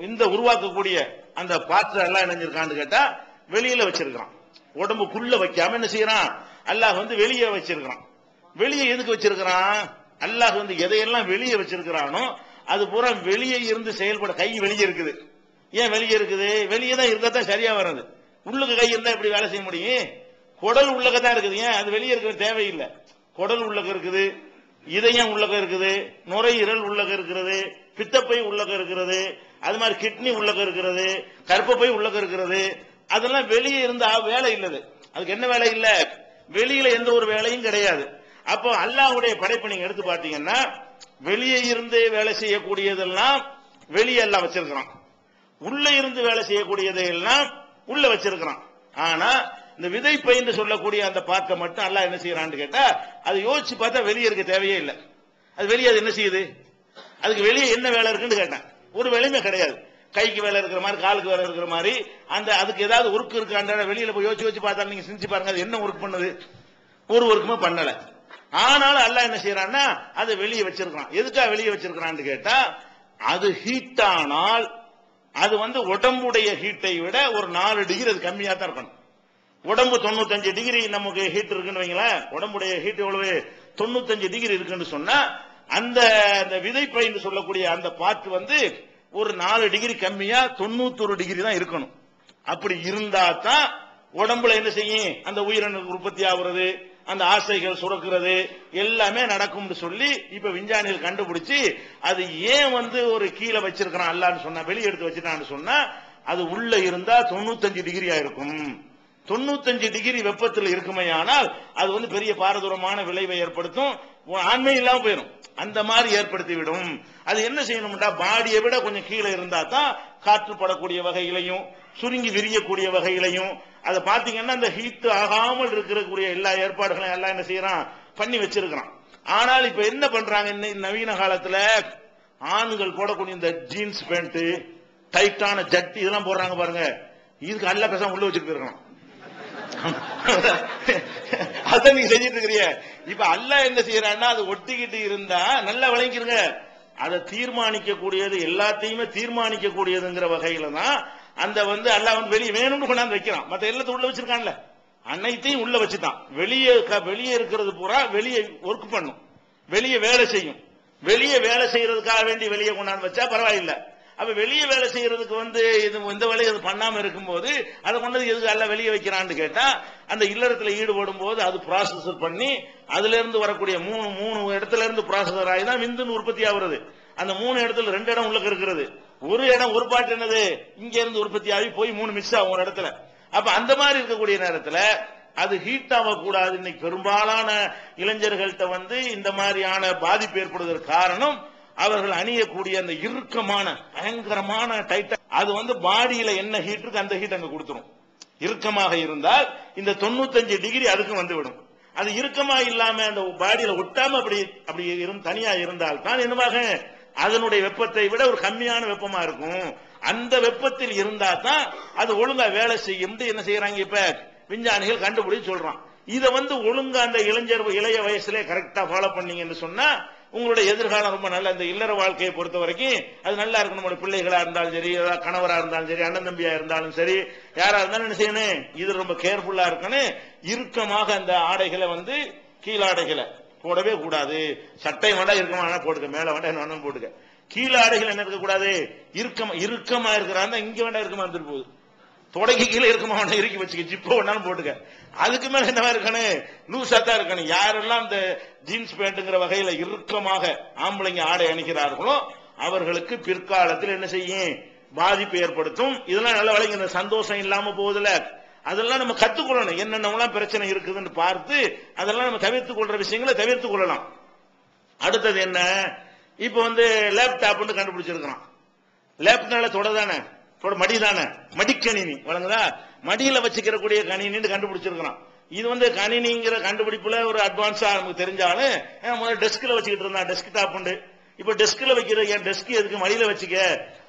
இந்த உருவாக்கக்கூடிய அந்த பாத்திரம் எல்லாம் இணைஞ்சிருக்கான்னு கேட்டா வெளியில வச்சிருக்கான், உடம்புக்குள்ள வைக்காம என்ன செய்யறான், அல்லாஹ் வெளியே வச்சிருக்கான். வெளியே எதுக்கு வச்சிருக்கிறான், அல்லாஹ் எதையெல்லாம் வெளியே வச்சிருக்கிறானோ அது பூரா வெளியே இருந்து செயல்பட. கை வெளியே இருக்குது, ஏன் வெளியே இருக்குது, வெளியே தான் இருந்தா சரியா வர்றது. உள்ளுக்கு கை இருந்தா எப்படி வேலை செய்ய முடியும், குடல் உள்ளதான் இருக்குது, ஏன் அது வெளியே இருக்கிற தேவையில்லை. குடல் உள்ளக இருக்குது, இதயம் உள்ளக இருக்குது, நுரையீரல் உள்ளக இருக்கிறது, பித்தப்பை உள்ளக இருக்கிறது, அது மாதிரி கிட்னி உள்ளக இருக்கிறது, கர்ப்பப்பை உள்ளக இருக்கிறது. அதெல்லாம் வெளியே இருந்த வேலை இல்லது. அதுக்கு என்ன வேலை இல்ல? வெளியில எந்த ஒரு வேலையும் கிடையாது. அப்போ அல்லாஹ்வுடைய படைப்பு நீங்க எடுத்து பாத்தீங்கன்னா வெளியே இருந்து வேலை செய்யக்கூடியதெல்லாம் வெளியே எல்லாம் வச்சிருக்கிறான், உள்ள இருந்து வேலை செய்யக்கூடியதை எல்லாம் உள்ள வச்சிருக்கிறான். ஆனா இந்த விதைப்பை என்று சொல்லக்கூடிய அந்த பார்க்க மட்டும் அல்லாஹ் என்ன செய்யறான்னு கேட்டா அது யோசிச்சு பார்த்தா வெளியே இருக்க தேவையே இல்லை. அது வெளியே அது என்ன செய்யுது? அதுக்கு வெளியே என்ன வேலை இருக்குன்னு கேட்டேன். ஒரு வேலையுமே கிடையாது. கைக்கு வேலை இருக்கிற மாதிரி, காலுக்கு வேலை இருக்கிற மாதிரி, அந்த அதுக்கு ஏதாவது ஒர்க் இருக்கான்ற வெளியில போய் யோசிச்சு பார்த்தா நீங்க செஞ்சு பாருங்க, அது என்ன ஒர்க் பண்ணுது? ஒரு ஒர்க்குமே பண்ணல. ஆனாலும் அல்லாஹ் என்ன செய்யறான்னா அதை வெளியே வச்சிருக்கான். எதுக்காக வெளியே வச்சிருக்கான்னு கேட்டா அது ஹீட் ஆனால் அது உடம்புடைய ஹீட்டை விட ஒரு 4 டிகிரி அது கம்மியா தான் இருக்கணும். உடம்பு 95 டிகிரி நமக்கு ஹீட் இருக்குன்னு வைங்களேன், உடம்புடைய ஹீட் எவ்வளவு? 95 டிகிரி இருக்குன்னு சொன்னா அந்த விதைப்பை சொல்லக்கூடிய அந்த பார்ட் ஒரு 4 டிகிரி கம்மியா 91 டிகிரி தான் இருக்கணும். அப்படி இருந்தா தான் உடம்புல என்ன செய்யும்? அந்த உயிரணு உற்பத்தி ஆகுறது, அந்த ஆசைகள் சுரக்கிறது எல்லாமே நடக்கும் சொல்லி இப்ப விஞ்ஞானிகள் கண்டுபிடிச்சு அது ஏன் ஒரு கீழே வச்சிருக்கிறான் அல்லான்னு சொன்னா, வெளியே எடுத்து வச்சுட்டான்னு சொன்னா அது உள்ள இருந்தா 95 டிகிரியா இருக்கும். 95 டிகிரி வெப்பத்தில் இருக்குமே ஆனால் அது பெரிய பாரதூரமான விளைவை ஏற்படுத்தும், ஆண்மை இல்லாம போயிடும். அந்த மாதிரி ஏற்படுத்தி விடும். அது என்ன செய்யணும்டா பாடியை விட கொஞ்சம் கீழே இருந்தா தான் காற்று படக்கூடிய வகையிலையும் சுருங்கி விரியக்கூடிய வகையிலையும் அதை பாத்தீங்கன்னா அந்த ஹீட் ஆகாமல் இருக்கக்கூடிய எல்லா ஏற்பாடுகளையும் எல்லாம் என்ன செய்யறான்? பண்ணி வச்சிருக்கிறான். ஆனால் இப்ப என்ன பண்றாங்க நவீன காலத்துல? ஆண்கள் போடக்கூடிய இந்த ஜீன்ஸ் பேண்ட், டைட்டான ஜட்டி இதெல்லாம் போடுறாங்க பாருங்க. இதுக்கு அல்ல பேசாம உள்ள வச்சுட்டு இருக்கலாம். அதான் நீங்க செஞ்சிட்டு இருக்கிறீங்க. இப்ப அல்லாஹ் என்ன செய்யறான்னா அது ஒட்டிக்கிட்டு இருந்தா நல்லா விளங்கிருங்க. அதை தீர்மானிக்க கூடியது, எல்லாத்தையுமே தீர்மானிக்க கூடியதுங்கிற வகையில தான் அந்த அல்லாஹ் வெளியே வேணும்னு கொண்டாந்து வைக்கிறான். மத்த எல்லாத்தையும் உள்ள வச்சிருக்கான்ல, அனைத்தையும் உள்ள வச்சுட்டான். வெளியே இருக்கிறது பூரா வெளியே ஒர்க் பண்ணும், வெளியே வேலை செய்யும். வெளியே வேலை செய்யறதுக்காக வேண்டி வெளியே கொண்டாந்து வச்சா பரவாயில்லை. அப்ப வெளியே வேலை செய்யறதுக்கு இது இந்த வேலையை அது பண்ணாம இருக்கும்போது அதை கொண்டது எதுக்கு அல்ல வெளியே வைக்கிறான்னு கேட்டா அந்த இல்லறத்துல ஈடுபடும் போது அது ப்ராசஸர் பண்ணி அதுல இருந்து வரக்கூடிய மூணு இடத்துல இருந்து ப்ராசஸர் ஆகி தான் விந்து உற்பத்தி ஆகுறது. அந்த 3 இடத்துல 2 இடம் உள்ள இருக்கிறது. ஒரு இடம் ஒரு பாட்டு என்னது இங்க இருந்து உற்பத்தி ஆகி போய் 3 மிக்ஸ் ஆகும் ஒரு இடத்துல. அப்ப அந்த மாதிரி இருக்கக்கூடிய நேரத்துல அது ஹீட் ஆகக்கூடாது. இன்னைக்கு பெரும்பாலான இளைஞர்கள்ட்ட இந்த மாதிரியான பாதிப்பு ஏற்படுவதற்கு காரணம் அவர்கள் அணியக்கூடிய அந்த இறுக்கமான பயங்கரமான டைட். அது பாடியில என்ன ஹீட் இருக்கு அந்த ஹீட் அங்க கொடுத்துரும். இறுக்கமாக இருந்தால் இந்த 95 டிகிரி அதுக்கு வந்துவிடும். அது இறுக்கமா இல்லாம அந்த பாடியில ஒட்டாம அப்படி தனியா இருந்தால் தான் என்னவாக அதனுடைய வெப்பத்தை விட ஒரு கம்மியான வெப்பமா இருக்கும். அந்த வெப்பத்தில் இருந்தா தான் அது ஒழுங்கா வேலை செய்யும். என்ன செய்யறாங்க இப்ப விஞ்ஞானிகள் கண்டுபிடிச்சு சொல்றான். இதை ஒழுங்கா அந்த இளைய வயசுல கரெக்டா ஃபாலோ பண்ணீங்கன்னு சொன்னா உங்களுடைய எதிர்காலம் ரொம்ப நல்ல. இந்த இல்லற வாழ்க்கையை பொறுத்த வரைக்கும் அது நல்லா இருக்கும். நம்மளுடைய பிள்ளைகளா இருந்தாலும் சரி, கணவரா இருந்தாலும் சரி, அண்ணன் தம்பியா இருந்தாலும் சரி, யாரா இருந்தாலும் என்ன செய்யணும்? இது ரொம்ப கேர்ஃபுல்லா இருக்கணும். இறுக்கமாக அந்த ஆடைகளை கீழாடைகளை போடவே கூடாது. சட்டை வேண்டாம் இறுக்கமா போட்டுக்க, மேல வேண்டாம் என்ன போட்டுக்க. கீழே ஆடைகள் என்ன இருக்க கூடாது? இறுக்கமா இருக்கிறாங்க. இங்க வேண்டாம் இறுக்கமா இருந்துட்டு போகுது. தொடக்கி கீழே இருக்குமா வேண்டாம் இறுக்கி வச்சுக்க, ஜிப்போ வேணாலும் போட்டுக்க. அதுக்கு மேல என்னவா இருக்கணும்? லூசா தான் இருக்கணும். யாரெல்லாம் இந்த ஜீன்ஸ் பேண்ட்ங்கிற வகையில இறுக்கமாக ஆம்பளைங்க ஆடை அணிகிறார்களோ அவர்களுக்கு பிற்காலத்தில் என்ன செய்யும்? பாதிப்பு ஏற்படுத்தும். இதெல்லாம் நல்ல வழங்கி இந்த சந்தோஷம் இல்லாம போகுதுல, அதெல்லாம் நம்ம கத்துக்கொள்ளணும். என்னென்னலாம் பிரச்சனை இருக்குதுன்னு பார்த்து அதெல்லாம் நம்ம தவிர்த்து கொள்ற விஷயங்களை தவிர்த்து கொள்ளலாம். அடுத்தது என்ன? இப்ப லேப்டாப்னு கண்டுபிடிச்சிருக்கிறான். லேப்டாப்னால தொடதானே, மடி தானே, மடிக்கணினி வழங்குதா, மடியில வச்சுக்கிற கூடிய கணினின்னு கண்டுபிடிச்சிருக்கிறான். இது கணினிங்கிற கண்டுபிடிப்புல ஒரு அட்வான்ஸா நமக்கு தெரிஞ்சாலும் முதல்ல டெஸ்க்ல வச்சுக்கிட்டு இருந்தான், டெஸ்க்டாப் உண்டு. இப்ப டெஸ்க்ல வைக்கிற என் டெஸ்க் எதுக்கு மடியில வச்சுக்க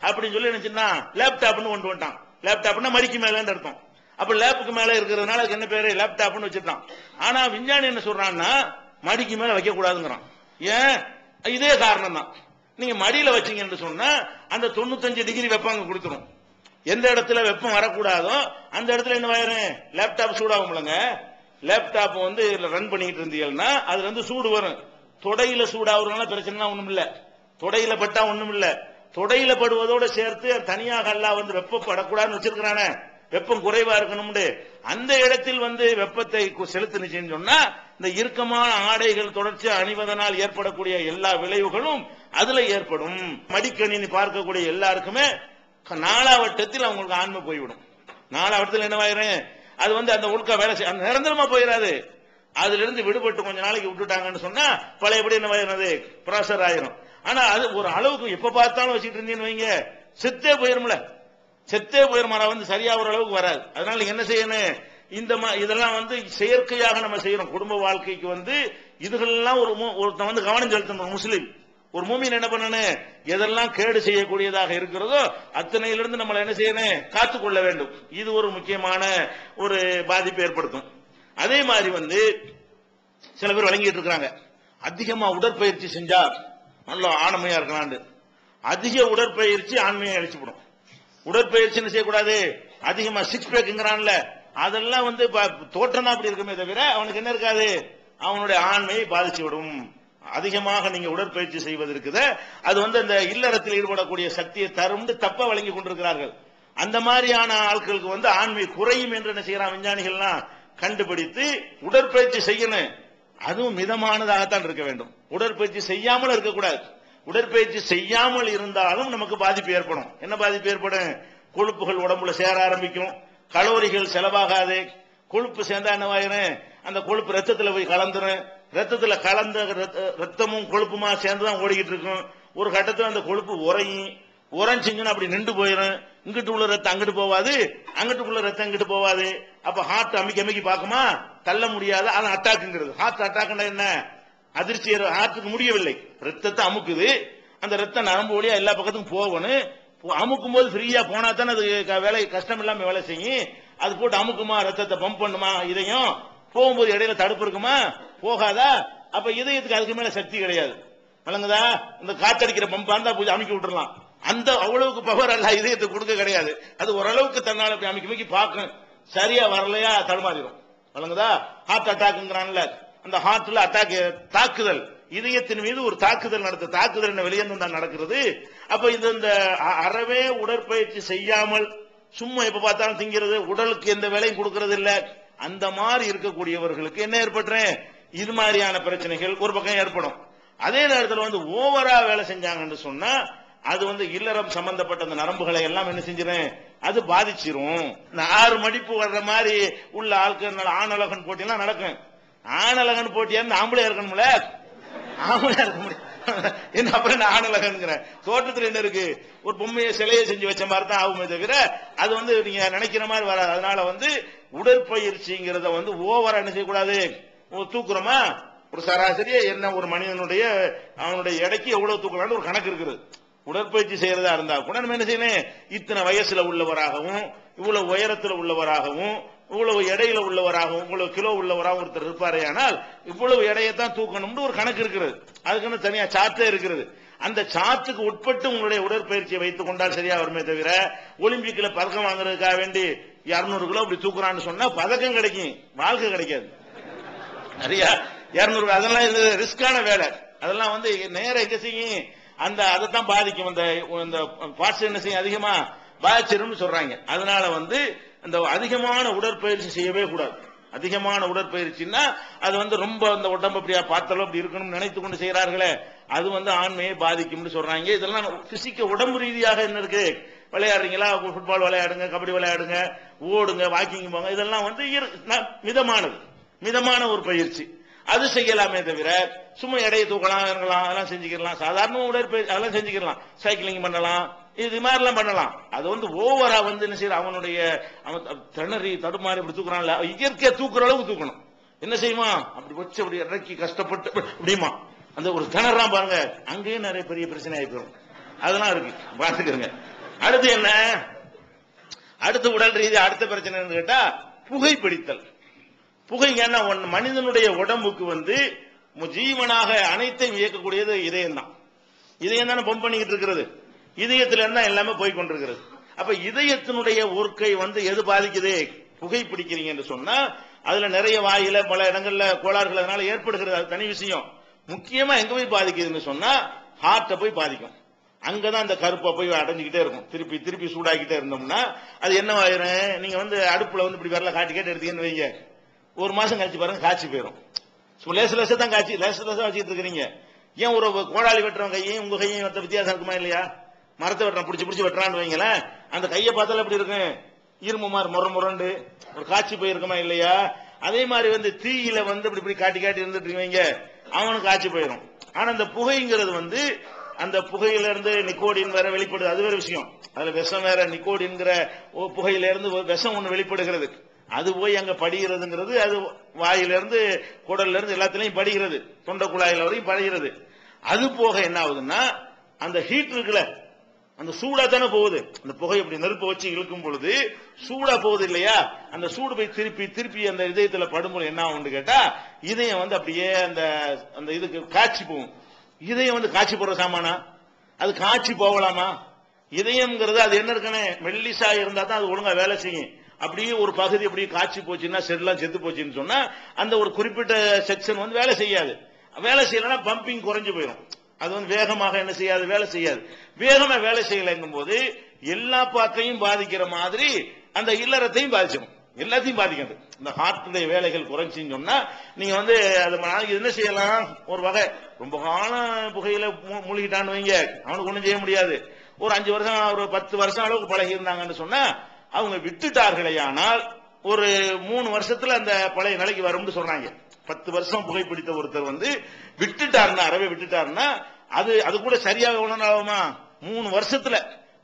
அப்படின்னு சொல்லி நினைச்சுன்னா லேப்டாப்னு கொண்டு வந்துட்டான். லேப்டாப்னா மடிக்கு மேலன்னு அர்த்தம். அப்ப லேப்புக்கு மேல இருக்கிறதுனால அதுக்கு என்ன பேரு? லேப்டாப்னு வச்சிருக்கான். ஆனா விஞ்ஞானி என்ன சொல்றான்னா மடிக்கு மேல வைக்க கூடாதுங்கிறான். ஏன்? இதே காரணம் தான். நீங்க மடியில வச்சீங்கன்னு சொன்னா அந்த 95 டிகிரி வெப்பம் அங்க கொடுத்துரும். எந்த இடத்துல வெப்பம் வரக்கூடாதோ அந்த இடத்துல என்ன ஆயிரும்? லேப்டாப் சூடாகும்லங்க. லேப்டாப் ரன் பண்ணிட்டு இருந்தீங்கன்னா அதுல சூடு வரும். தொடையில சூடாகிறதுனால பிரச்சனை ஒண்ணும் இல்ல, தொடையில பட்டா ஒண்ணும் இல்ல. தொடையில படுவதோட சேர்த்து தனியாக எல்லாம் வெப்பப்படக்கூடாதுன்னு வச்சிருக்கிறானே, வெப்பம் குறைவா இருக்கணும்னு அந்த இடத்தில் வந்து வெப்பத்தை செலுத்தினுச்சுன்னு சொன்னா இந்த இறுக்கமான ஆடைகள் தொடர்ச்சி அணிவதனால் ஏற்படக்கூடிய எல்லா விளைவுகளும் அதுல ஏற்படும். மடிக்கணினி பார்க்கக்கூடிய எல்லாருக்குமே நாலாவட்டத்தில் அவங்களுக்கு ஆன்மை போய்விடும். நாலாவட்டத்தில் என்னவாயிரும், அது வந்து அந்த ஒழுக்க வேலை நிரந்தரமா போயிடாது. அதுல இருந்து விடுபட்டு கொஞ்ச நாளைக்கு விட்டுட்டாங்கன்னு சொன்னா பழையபடி என்னவாயிரும், ப்ராசர் ஆயிரும். ஆனா அது ஒரு அளவுக்கு எப்ப பார்த்தாலும் வச்சுட்டு இருந்தீங்கன்னு வைங்க, செத்தே போயிரும்ல, செத்தே போயிரும். வந்து சரியா ஒரு அளவுக்கு வராது. அதனால நீங்க என்ன செய்யணும், இதெல்லாம் வந்து செயற்கையாக நம்ம செய்யறோம். குடும்ப வாழ்க்கைக்கு வந்து இதுகளெல்லாம் ஒருத்தன் வந்து கவனம் செலுத்தணும். முஸ்லீம் ஒரு மூமின் என்ன பண்ணணும், எதெல்லாம் கேடு செய்யக்கூடியதாக இருக்கிறதோ அத்தனையிலிருந்து நம்மளை என்ன செய்யணும், காத்துக்கொள்ள வேண்டும். இது ஒரு முக்கியமான ஒரு பாதிப்பை ஏற்படுத்தும். அதே மாதிரி வந்து சில பேர் வழங்கிட்டு இருக்காங்க, அதிகமா உடற்பயிற்சி செஞ்சா நல்ல ஆண்மையா இருக்கலாண்டு. அதிக உடற்பயிற்சி ஆண்மையை அழிச்சுவிடும். உடற்பயிற்சி செய்யக்கூடாது. அதிகமா சிக்ஸ் பேக்குங்கிறான்ல, அதெல்லாம் வந்து தோற்றம் தான் அப்படி இருக்குமே தவிர அவனுக்கு என்ன இருக்காது, அவனுடைய ஆண்மையை பாதிச்சு விடும். அதிகமாக நீங்க உடற்பயிற்சி செய்வதற்குத அது வந்து அந்த இல்லறத்தில் ஈடுபடக்கூடிய சக்தியை தரும் தப்பா வழங்கி கொண்டிருக்கிறார்கள். அந்த மாதிரியான ஆட்களுக்கு வந்து ஆண்மை குறையும் என்று என்ன செய்யறான் விஞ்ஞானிகள்லாம் கண்டுபிடித்து உடற்பயிற்சி செய்யணும். அதுவும் மிதமானதாகத்தான் இருக்க வேண்டும். உடற்பயிற்சி செய்யாமல் இருக்கக்கூடாது. உடற்பயிற்சி செய்யாமல் இருந்தாலும் நமக்கு பாதிப்பு ஏற்படும். என்ன பாதிப்பு ஏற்படும், கொழுப்புகள் உடம்புல சேர ஆரம்பிக்கும், கலோரிகள் செலவாகாது. கொழுப்பு சேர்ந்தா என்னவாயிரும், அந்த கொழுப்பு ரத்தத்துல போய் கலந்துரும். ரத்தத்துல கலந்த ரத்தமும் கொழுப்புமா சேர்ந்துதான் ஓடிக்கிட்டு இருக்கும். ஒரு கட்டத்தில் அந்த கொழுப்பு உறைஞ்சிங்கன்னா அப்படி நின்று போயிடும். இங்கிட்டு உள்ள ரத்தம் அங்கிட்டு போவாது, அங்கிட்டுக்குள்ள ரத்தம் இங்கிட்டு போவாது. அப்ப ஹார்ட் அமைக்கி பார்க்குமா, தள்ள முடியாது. அது அட்டாக்குங்கிறது. ஹார்ட் அட்டாக்னா என்ன, அதிர்ச்சி. ஹார்ட்டுக்கு முடியவில்லை, ரத்தத்தை அமுக்குது. அந்த ரத்தம் நரம்பு வழியா எல்லா பக்கத்துக்கும் போகணும். அமுக்கும் போது ஃப்ரீயா போனா தானே அது வேலை கஷ்டம் இல்லாம வேலை செய்யும். அது போட்டு அமுக்குமா, ரத்தத்தை பம்ப் பண்ணுமா, இதயம் போகும்போது இடையில தடுப்பு இருக்குமா, போகாதா. அப்ப இதயத்துக்கு அதுக்கு மேல சக்தி கிடையாது. வழங்குதா, இந்த காத்தடிக்கிற பம்பா இருந்தா போய் அமைக்கி விட்டுறலாம். அந்த அவ்வளவுக்கு பவர் அல்ல இதயத்துக்கு கொடுக்க கிடையாது. அது ஓரளவுக்கு தன்னால அமைக்கி பார்க்கும். சரியா வரலையா தடுமாறிடும். வழங்குதா, ஹார்ட் அட்டாக்ங்கிறான்ல, அந்த ஹார்ட்ல அட்டாக் தாக்குதல், இதயத்தின் மீது ஒரு தாக்குதல் நடத்த, தாக்குதல் என்ன வெளியே தான் நடக்கிறது. அப்ப இது இந்த அறவே உடற்பயிற்சி செய்யாமல் சும்மா எப்ப பார்த்தாலும் திங்கிறது, உடலுக்கு எந்த வேலையும் கொடுக்கறது இல்ல, அந்த மாதிரி இருக்கக்கூடியவர்களுக்கு என்ன ஏற்படுறேன், இது மாதிரியான பிரச்சனைகள் ஒரு பக்கம் ஏற்படும். அதே நேரத்தில் வந்து ஓவரா வேலை செஞ்சாங்கன்னு சொன்னா அது வந்து இல்லறம் சம்பந்தப்பட்ட அந்த நரம்புகளை எல்லாம் என்ன செஞ்சிடும், அது பாதிச்சிரும். இந்த 6 மடிப்பு வர்ற மாதிரி உள்ள ஆட்கள் ஆணழகன் போட்டியெல்லாம் நடக்கும். ஆணழகன் போட்டியா ஆம்பளையா இருக்கணும்ல, ஆம்பளையா இருக்க முடியும். என்ன அப்புறம் ஆணழகன் தோட்டத்தில் என்ன இருக்கு, ஒரு பொம்மையை சிலையை செஞ்சு வச்ச மாதிரி தான் ஆகுமே தவிர அது வந்து நீங்க நினைக்கிற மாதிரி வராது. அதனால வந்து உடற்பயிற்சிங்கிறத வந்து ஓவரா என்ன செய்யக்கூடாது. தூக்குறோமா, ஒரு சராசரியா என்ன ஒரு மனிதனுடைய அவனுடைய எடைக்கு எவ்வளவு தூக்கலான்னு ஒரு கணக்கு இருக்குது. உடற்பயிற்சி செய்யறதா இருந்தா கூட நம்ம என்ன செய்யணும், இத்தனை வயசுல உள்ளவராகவும் இவ்வளவு உயரத்தில் உள்ளவராகவும் இவ்வளவு எடையில உள்ளவராகவும் இவ்வளவு கிலோ உள்ளவராகவும் ஒருத்தர் இருப்பாரே, ஆனால் இவ்வளவு எடையத்தான் தூக்கணும்னு ஒரு கணக்கு இருக்கிறது. அதுக்குன்னு தனியா சார்ட்டே இருக்கிறது. அந்த சார்ட்டுக்கு உட்பட்டு உங்களுடைய உடற்பயிற்சியை வைத்துக் கொண்டால் சரியா வருமே தவிர ஒலிம்பிக்ல பதக்கம் வாங்குறதுக்காக வேண்டி 200 கிலோ அப்படி தூக்குறான்னு சொன்னா பதக்கம் கிடைக்கும், வாழ்க்கை கிடைக்காது. நிறைய 200 அதெல்லாம் ரிஸ்கான வேலை. அதெல்லாம் வந்து நேர எங்க செய்யும், அந்த அதைத்தான் பாதிக்கும். அந்த பார்ட்ஸ் என்ன செய்யும், அதிகமா பாதிச்சிரும்னு சொல்றாங்க. அதனால வந்து அந்த அதிகமான உடற்பயிற்சி செய்யவே கூடாது. அதிகமான உடற்பயிற்சின்னா அது வந்து ரொம்ப அந்த உடம்பு அப்படியா பார்த்தாலும் அப்படி இருக்கணும்னு நினைத்து கொண்டு செய்யறார்களே, அது வந்து ஆண்மையை பாதிக்கும்னு சொல்றாங்க. இதெல்லாம் பிசிக்க உடம்பு ரீதியாக என்ன இருக்கு, விளையாடுறீங்களா, ஃபுட்பால் விளையாடுங்க, கபடி விளையாடுங்க, ஓடுங்க, வாக்கிங் போங்க, இதெல்லாம் வந்து மிதமானது, மிதமான ஒரு பயிற்சி. அது செய்யலாமே தவிர சும்மா எடையை தூக்கலாம் இறங்கலாம் அதெல்லாம் செஞ்சுக்கலாம். சாதாரண உடற்பயிற்சி அதெல்லாம் செஞ்சுக்கலாம், சைக்கிளிங் பண்ணலாம், இது மாதிரிலாம் பண்ணலாம். அது வந்து ஓவரா வந்து என்ன செய்யற, அவனுடைய திணறி தடுமாறி இப்படி தூக்குறான்ல, இயற்கையா தூக்குற அளவுக்கு தூக்கணும். என்ன செய்யுமா, அப்படி வச்சு அப்படி இறக்கி கஷ்டப்பட்டு அப்படியுமா அந்த ஒரு திணறான் பாருங்க, அங்கேயே நிறைய பெரிய பிரச்சனை ஆயிப்போம். அதெல்லாம் இருக்கு, பார்த்துக்கிறங்க. அடுத்து என்ன, அடுத்த உடல் ரீதி அடுத்த பிரச்சனை கேட்டா புகைப்பிடித்தல். புகைங்கன்னா மனிதனுடைய உடம்புக்கு வந்து ஜீவனாக அனைத்தையும் இயக்கக்கூடியது இதயம் தான். இதயம் தானே பம்ப் பண்ணிக்கிட்டு இருக்கிறது, இதயத்துல இருந்தா எல்லாமே போய் கொண்டிருக்கிறது. அப்ப இதயத்தினுடைய ஒர்க்கை வந்து எது பாதிக்குது, புகைப்பிடிக்கிறீங்க என்று சொன்னா அதுல நிறைய வாயில பல இடங்கள்ல கோளாறுகள் அதனால ஏற்படுகிறது, அது தனி விஷயம். முக்கியமா எங்க போய் பாதிக்குதுன்னு சொன்னா ஹார்ட்டை போய் பாதிக்கும். அங்கதான் அந்த கருப்பை போய் அடைஞ்சுக்கிட்டே இருக்கும். திருப்பி திருப்பி சூடாக்கிட்டே இருந்தோம்னா அது என்னவாயிரும், நீங்க வந்து அடுப்புல வந்து இப்படி வரல காட்டி கேட்டு எடுத்தீங்கன்னு வைங்க, ஒரு மாசம் கழிச்சு பாருங்க காய்ச்சி போயிடும். லேச லேசா தான் காய்ச்சி லேச லேசா வச்சுட்டு இருக்கிறீங்க. ஏன் ஒரு கோடாளி வெட்டுறவங்க கையையும் உங்க கையும் வித்தியாசம் இருக்குமா இல்லையா? மரத்தை வெட்டுறான் பிடிச்சி பிடிச்சி வெட்டுறான்னு வைங்களேன், அந்த கையை பார்த்தாலும் எப்படி இருக்கும், இரும்பு மாதிரி முரண்டு ஒரு காய்ச்சி போயிருக்குமா இல்லையா? அதே மாதிரி வந்து தீயில வந்து இப்படி இப்படி காட்டி காட்டி இருந்துட்டு வைங்க, அவனுக்கு காய்ச்சி போயிடும். ஆனா அந்த புகைங்கிறது வந்து அந்த புகையில இருந்து நிக்கோடின் வேற வெளிப்படுது, அது வேற விஷயம். அதுல விஷம் வேற, நிக்கோடின்கிற புகையில இருந்து விஷம் ஒண்ணு வெளிப்படுகிறது, அது போய் அங்க படிகிறதுங்கிறது, அது வாயிலிருந்து குடல்ல இருந்து எல்லாத்திலையும் படிகிறது, தொண்டை குழாயில வரையும் படிகிறது. அது போக என்ன ஆகுதுன்னா அந்த ஹீட் இருக்குல்ல, அந்த சூடா தானே போகுது. அந்த புகை இப்படி நெருப்பு வச்சு இழுக்கும் பொழுது சூடா போகுது இல்லையா? அந்த சூடு போய் திருப்பி திருப்பி அந்த இதயத்துல படும்போது என்ன ஆகும்னு கேட்டா, இதயம் வந்து அப்படியே அந்த அந்த இதுக்கு காய்ச்சி போகும். இதயம் வந்து காய்ச்சி போற சாமானா? அது காய்ச்சி போகலாமா? இதயம்ங்கிறது அது என்ன இருக்குன்னு மெல்லிசா இருந்தா தான் அது ஒழுங்கா வேலை செய்யும். அப்படியே ஒரு பகுதி அப்படியே காய்ச்சி போச்சுன்னா, செல்லாம் செத்து போச்சுன்னு சொன்னா அந்த ஒரு குறிப்பிட்ட செக்ஷன் வந்து வேலை செய்யாது. வேலை செய்யலன்னா பம்பிங் குறைஞ்சு போயிடும். அது வந்து வேகமாக என்ன செய்யாது, வேலை செய்யாது. வேகமா வேலை செய்யலைங்கும் போது எல்லா பாக்கையும் பாதிக்கிற மாதிரி அந்த இல்லறத்தையும் பாதிச்சிடும், எல்லாத்தையும் பாதிக்காது. இந்த ஹார்ட்டுடைய வேலைகள் குறைஞ்சின்னு சொன்னா நீங்க வந்து அது என்ன செய்யலாம், ஒரு வகை ரொம்ப காலம் புகையில மூழ்கிட்டான்னு வைங்க, அவனுக்கு ஒண்ணும் செய்ய முடியாது. ஒரு 5 வருஷம் ஒரு 10 வருஷம் அளவுக்கு பழகி இருந்தாங்கன்னு சொன்னா அவங்க விட்டுட்டார்களே, ஆனால் ஒரு 3 வருஷத்துல அந்த பழைய நிலைக்கு வரும்னு சொல்றாங்க. 10 வருஷம் புகைப்பிடித்த ஒருத்தர் வந்து விட்டுட்டாருன்னா, அறவே விட்டுட்டாருன்னா அது கூட சரியாக உணர்வு ஆகுமா? 3 வருஷத்துல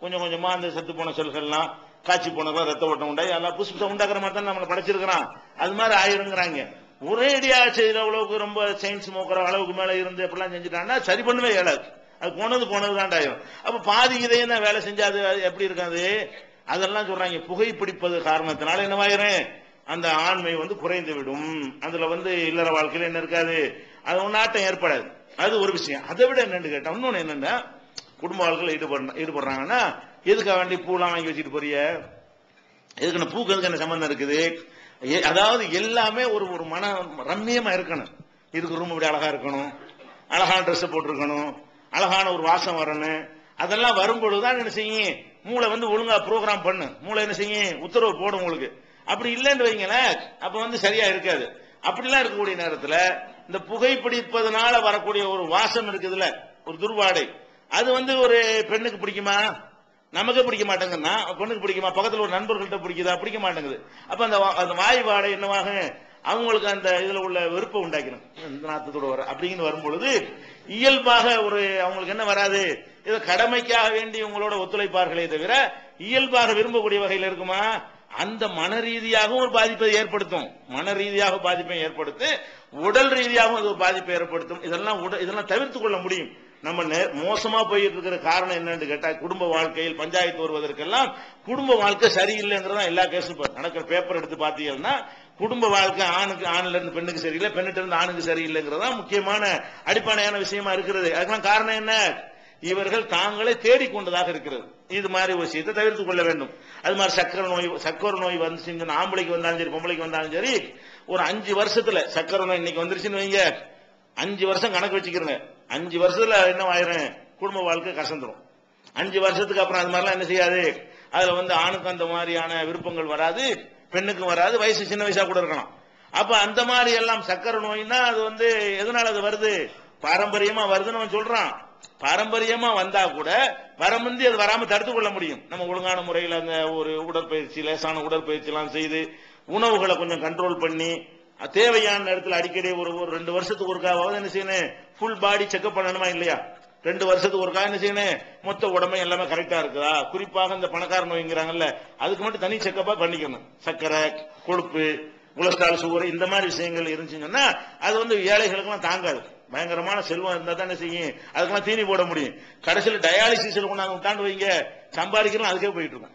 கொஞ்சம் கொஞ்சமா அந்த செத்து போன செல்கள்லாம் காய்ச்சி போனதெல்லாம் ரத்த ஓட்டம் உண்டாய் எல்லாம் புதுசு புதுசா உண்டாக்குற மாதிரி தான் நம்மளை படைச்சிருக்கிறான். அது மாதிரி ஆயிருங்கிறாங்க. ஒரேடியா செய்யற அளவுக்கு ரொம்ப சயின்ஸ் மோக்கிற அளவுக்கு மேல இருந்து எப்படிலாம் செஞ்சுட்டாங்கன்னா சரி பண்ணவே இயலாது. அது போனது தாண்டாயிரும். அப்ப பாதி இதையும் தான் வேலை செஞ்சா அது எப்படி இருக்காது? அதெல்லாம் சொல்றாங்க. புகைப்பிடிப்பது காரணத்தினால என்னவாயிரும், அந்த ஆண்மை வந்து குறைந்து விடும். அதுல வந்து இல்லற வாழ்க்கையில என்ன இருக்காது, அது ஒன்னாட்டம் ஏற்படாது. அது ஒரு விஷயம். அதை விட என்னன்னு கேட்டா, இன்னொன்னு என்னன்னா, குடும்ப வாழ்க்கையில் ஈடுபடுறாங்கன்னா எதுக்காக வேண்டி பூலாம் வாங்கி வச்சுட்டு போறிய, எதுக்கு பூக்கு எதுக்கு என்ன சம்பந்தம் இருக்குது? அதாவது எல்லாமே ஒரு ஒரு மன ரம்மியமா இருக்கணும். இதுக்கு ரூம் இப்படி அழகா இருக்கணும், அழகான ட்ரெஸ் போட்டிருக்கணும், அழகான ஒரு வாசம் வரணும். அதெல்லாம் வரும்பொழுதுதான் என்ன செய்யும், மூளை வந்து ஒழுங்கா ப்ரோக்ராம் பண்ணு, மூளை என்ன செய்யும், உத்தரவு போடும் உங்களுக்கு. அப்படி இல்லைன்னு வைங்களேன், அப்ப வந்து சரியா இருக்காது. அப்படிலாம் இருக்கக்கூடிய நேரத்துல இந்த புகைப்பிடிப்பதனால வரக்கூடிய ஒரு வாசம் இருக்குதுல்ல, ஒரு துர்வாடை, அது வந்து ஒரு பெண்ணுக்கு பிடிக்குமா? நமக்கு பிடிக்க மாட்டேங்குதுன்னா பெண்ணுக்கு பிடிக்குமா? பக்கத்துல ஒரு நண்பர்கள்ட்ட பிடிக்குதா? பிடிக்க மாட்டேங்குது. அப்ப அந்த வாய் வாடை என்னவாக அவங்களுக்கு அந்த இதுல உள்ள வெறுப்பை உண்டாக்கணும். இந்த நாத்தத்தோட வர அப்படின்னு வரும்பொழுது இயல்பாக ஒரு அவங்களுக்கு என்ன வராது, இதை கடமைக்காக வேண்டி உங்களோட ஒத்துழைப்பார்களே தவிர இயல்பாக விரும்பக்கூடிய வகையில் இருக்குமா? அந்த மன ரீதியாகவும் ஒரு பாதிப்பை ஏற்படுத்தும், மன ரீதியாக பாதிப்பை ஏற்படுத்து, உடல் ரீதியாகவும் அது ஒரு பாதிப்பை ஏற்படுத்தும். இதெல்லாம் தவிர்த்துக் கொள்ள முடியும். நம்ம மோசமா போயிட்டு இருக்கிற காரணம் என்னன்னு கேட்டா, குடும்ப வாழ்க்கையில் பஞ்சாயத்து வருவதற்கெல்லாம் குடும்ப வாழ்க்கை சரியில்லைங்கிறதா எல்லா கேஸும் நடக்கிற பேப்பர் எடுத்து பாத்தீங்கன்னா, குடும்ப வாழ்க்கை ஆணுல இருந்து பெண்ணுக்கு சரியில்லை, பெண்ணிட்ட இருந்து ஆணுக்கு சரியில்லைங்கிறதா முக்கியமான அடிப்படையான விஷயமா இருக்கிறது. அதுக்கெல்லாம் காரணம் என்ன? இவர்கள் தாங்களே தேடிக்கொண்டதாக இருக்கிறது. இது மாதிரி ஒரு விஷயத்தை தவிர்த்துக் கொள்ள வேண்டும். அது மாதிரி சக்கரை நோய் வந்துச்சுன்னு ஆம்பளைக்கு வந்தாலும் சரி பொம்பளைக்கு வந்தாலும் சரி, ஒரு 5 வருஷத்துல சக்கரை நோய் இன்னைக்கு வந்துருச்சுன்னு வைங்க, 5 வருஷம் கணக்கு வச்சுக்கிறேங்க. 5 வருஷத்துல என்ன ஆயிரும், குடும்ப வாழ்க்கை கசந்துரும். 5 வருஷத்துக்கு அப்புறம் அது மாதிரிலாம் என்ன செய்யாது, அதுல வந்து ஆணுக்கு அந்த மாதிரியான விருப்பங்கள் வராது, பெண்ணுக்கும் வராது, வயசு சின்ன வயசா கூட இருக்கலாம். அப்ப அந்த மாதிரி எல்லாம் சக்கரை நோய்னா அது வந்து எதனால அது வருது, பாரம்பரியமா வருதுன்னு அவன் சொல்றான். பாரம்பரியமா வந்தா கூட வரமுந்தி அது வராம தடுத்துக் கொள்ள முடியும். நம்ம ஒழுங்கான முறையில் அந்த ஒரு உடற்பயிற்சி, லேசான உடற்பயிற்சி எல்லாம் செய்து உணவுகளை கொஞ்சம் கண்ட்ரோல் பண்ணி தேவையான நேரத்தில் அடிக்கடி ஒரு 2 வருஷத்துக்கு ஒருக்காவது என்ன செய்யணும், ஃபுல் பாடி செக்அப் பண்ணணுமா இல்லையா? 2 வருஷத்துக்கு ஒருக்கா என்ன செய்யணும், மொத்த உடம்பு எல்லாமே கரெக்டா இருக்குதா? குறிப்பாக இந்த பணக்கார நோய்ங்கிறாங்கல்ல, அதுக்கு மட்டும் தனி செக்கப்பா பண்ணிக்கணும். சர்க்கரை, கொழுப்பு, கொலஸ்ட்ரால், சுகர் இந்த மாதிரி விஷயங்கள் இருந்துச்சுன்னா அது வந்து ஏழைகளுக்கெல்லாம் தாங்காது. பயங்கரமான செல்வம் இருந்தா தான் என்ன செய்யும், அதுக்கெல்லாம் தீனி போட முடியும். கடைசியில் டயாலிசிஸ் கொண்டாந்து விட்டாண்டு வைங்க, சம்பாதிக்கலாம் அதுக்கே போயிட்டு இருக்கும்.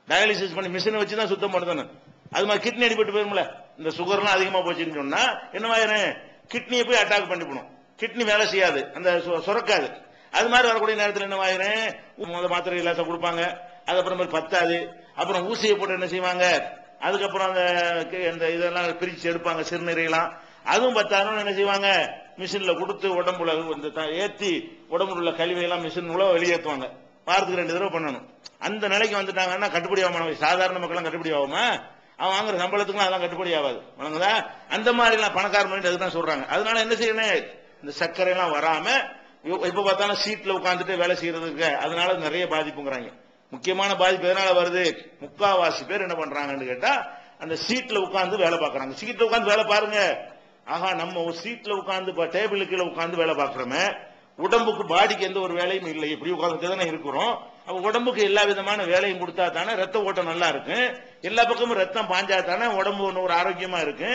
டயாலிசிஸ் பண்ணி மிஷினை வச்சுதான் சுத்தம் பண்ணணும். அது மாதிரி கிட்னி அடிபட்டு போயிரும்ல, இந்த சுகர்லாம் அதிகமா போச்சுன்னு சொன்னா என்னவாயிரும், கிட்னியை போய் அட்டாக் பண்ணிவிடும். கிட்னி வேலை செய்யாது, அந்த சுரக்காது. அது மாதிரி வரக்கூடிய நேரத்தில் என்னவாயிரும், மாத்திரை இல்லாத கொடுப்பாங்க, அதுக்கப்புறம் பத்தாது, அப்புறம் ஊசியை போட்டு என்ன செய்வாங்க, அதுக்கப்புறம் அந்த இதெல்லாம் பிரிச்சு எடுப்பாங்க சிறுநீரையெல்லாம், அதுவும் பத்தாதுன்னு என்ன செய்வாங்க, மிஷின்ல கொடுத்து உடம்புல ஏத்தி உடம்புல உள்ள கழிவையெல்லாம் மிஷின் மூலம் வெளியேற்றுவாங்க. வாரத்துக்கு 2 தடவை பண்ணணும். அந்த நிலைக்கு வந்துட்டாங்கன்னா கட்டுப்படி ஆகாம சாதாரண மக்கள் கட்டுப்படி ஆகுமா? அவன் வாங்குற சம்பளத்துக்கும் அதெல்லாம் கட்டுப்படி ஆகாது. வணங்குதா? அந்த மாதிரி எல்லாம் பணக்கார மனிதன் அதுதான் சொல்றாங்க. அதனால என்ன செய்யணும், இந்த சர்க்கரை எல்லாம் வராம இப்ப பார்த்தாலும் சீட்ல உட்காந்துட்டு வேலை செய்யறதுக்கு அதனால நிறைய பாதிப்புங்கிறாங்க. முக்கியமான பாதிப்பு எதனால வருது? முக்காவாசி பேர் என்ன பண்றாங்கன்னு கேட்டா அந்த சீட்ல உட்கார்ந்து வேலை பார்க்கறாங்க. சீட்ல உட்கார்ந்து வேலை பாருங்க. ஆஹா, நம்ம ஒரு சீட்ல உட்கார்ந்து டேபிள் கீழே உட்கார்ந்து வேலை பார்க்கறோமே, உடம்புக்கு பாடிக்கு எந்த ஒரு வேலையும் இல்லை, இப்படி உட்கார்ந்து தானே இருக்கிறோம். அப்ப உடம்புக்கு எல்லா விதமான வேலையும் கொடுத்தா தானே ரத்த ஓட்டம் நல்லா இருக்கு, எல்லா பக்கமும் ரத்தம் பாஞ்சா தானே உடம்பு ஒரு ஆரோக்கியமா இருக்கு,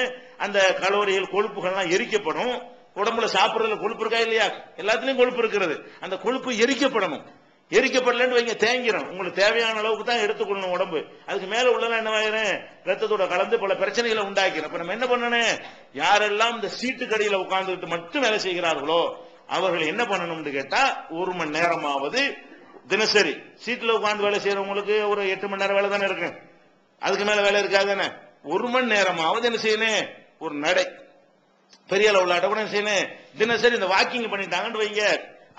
அந்த கலோரிகள் கொழுப்புகள்லாம் எரிக்கப்படும். உடம்புல சாப்பிடறதுல கொழுப்பு இருக்கா இல்லையா? எல்லாத்துலயும் கொழுப்பு இருக்கிறது. அந்த கொழுப்பு எரிக்கப்படணும். எரிக்கப்படலன்னு வைங்க தேங்கிரும். உங்களுக்கு தேவையான அளவுக்கு தான் எடுத்துக்கொள்ளணும் உடம்பு. அதுக்கு மேல உள்ளலாம் என்னவாயிரும், ரத்தத்தோட கலந்து பல பிரச்சனைகளை உண்டாக்கிறோம். இப்ப நம்ம என்ன பண்ணணும், யாரெல்லாம் இந்த சீட்டு கடியில உட்கார்ந்துட்டு மட்டும் வேலை செய்கிறார்களோ அவர்கள் என்ன பண்ணணும்னு கேட்டா 1 மணி நேரமாவது தினசரி சீட்ல உட்கார்ந்து வேலை செய்யறவங்களுக்கு ஒரு 8 மணி நேரம் வேலை தானே இருக்கு, அதுக்கு மேல வேலை இருக்காது தானே. 1 மணி நேரமாவது என்ன செய்யணும், ஒரு நடை, பெரிய அளவுல கூட என்ன செய்யணும், தினசரி இந்த வாக்கிங் பண்ணிட்டாங்கன்னு வைங்க,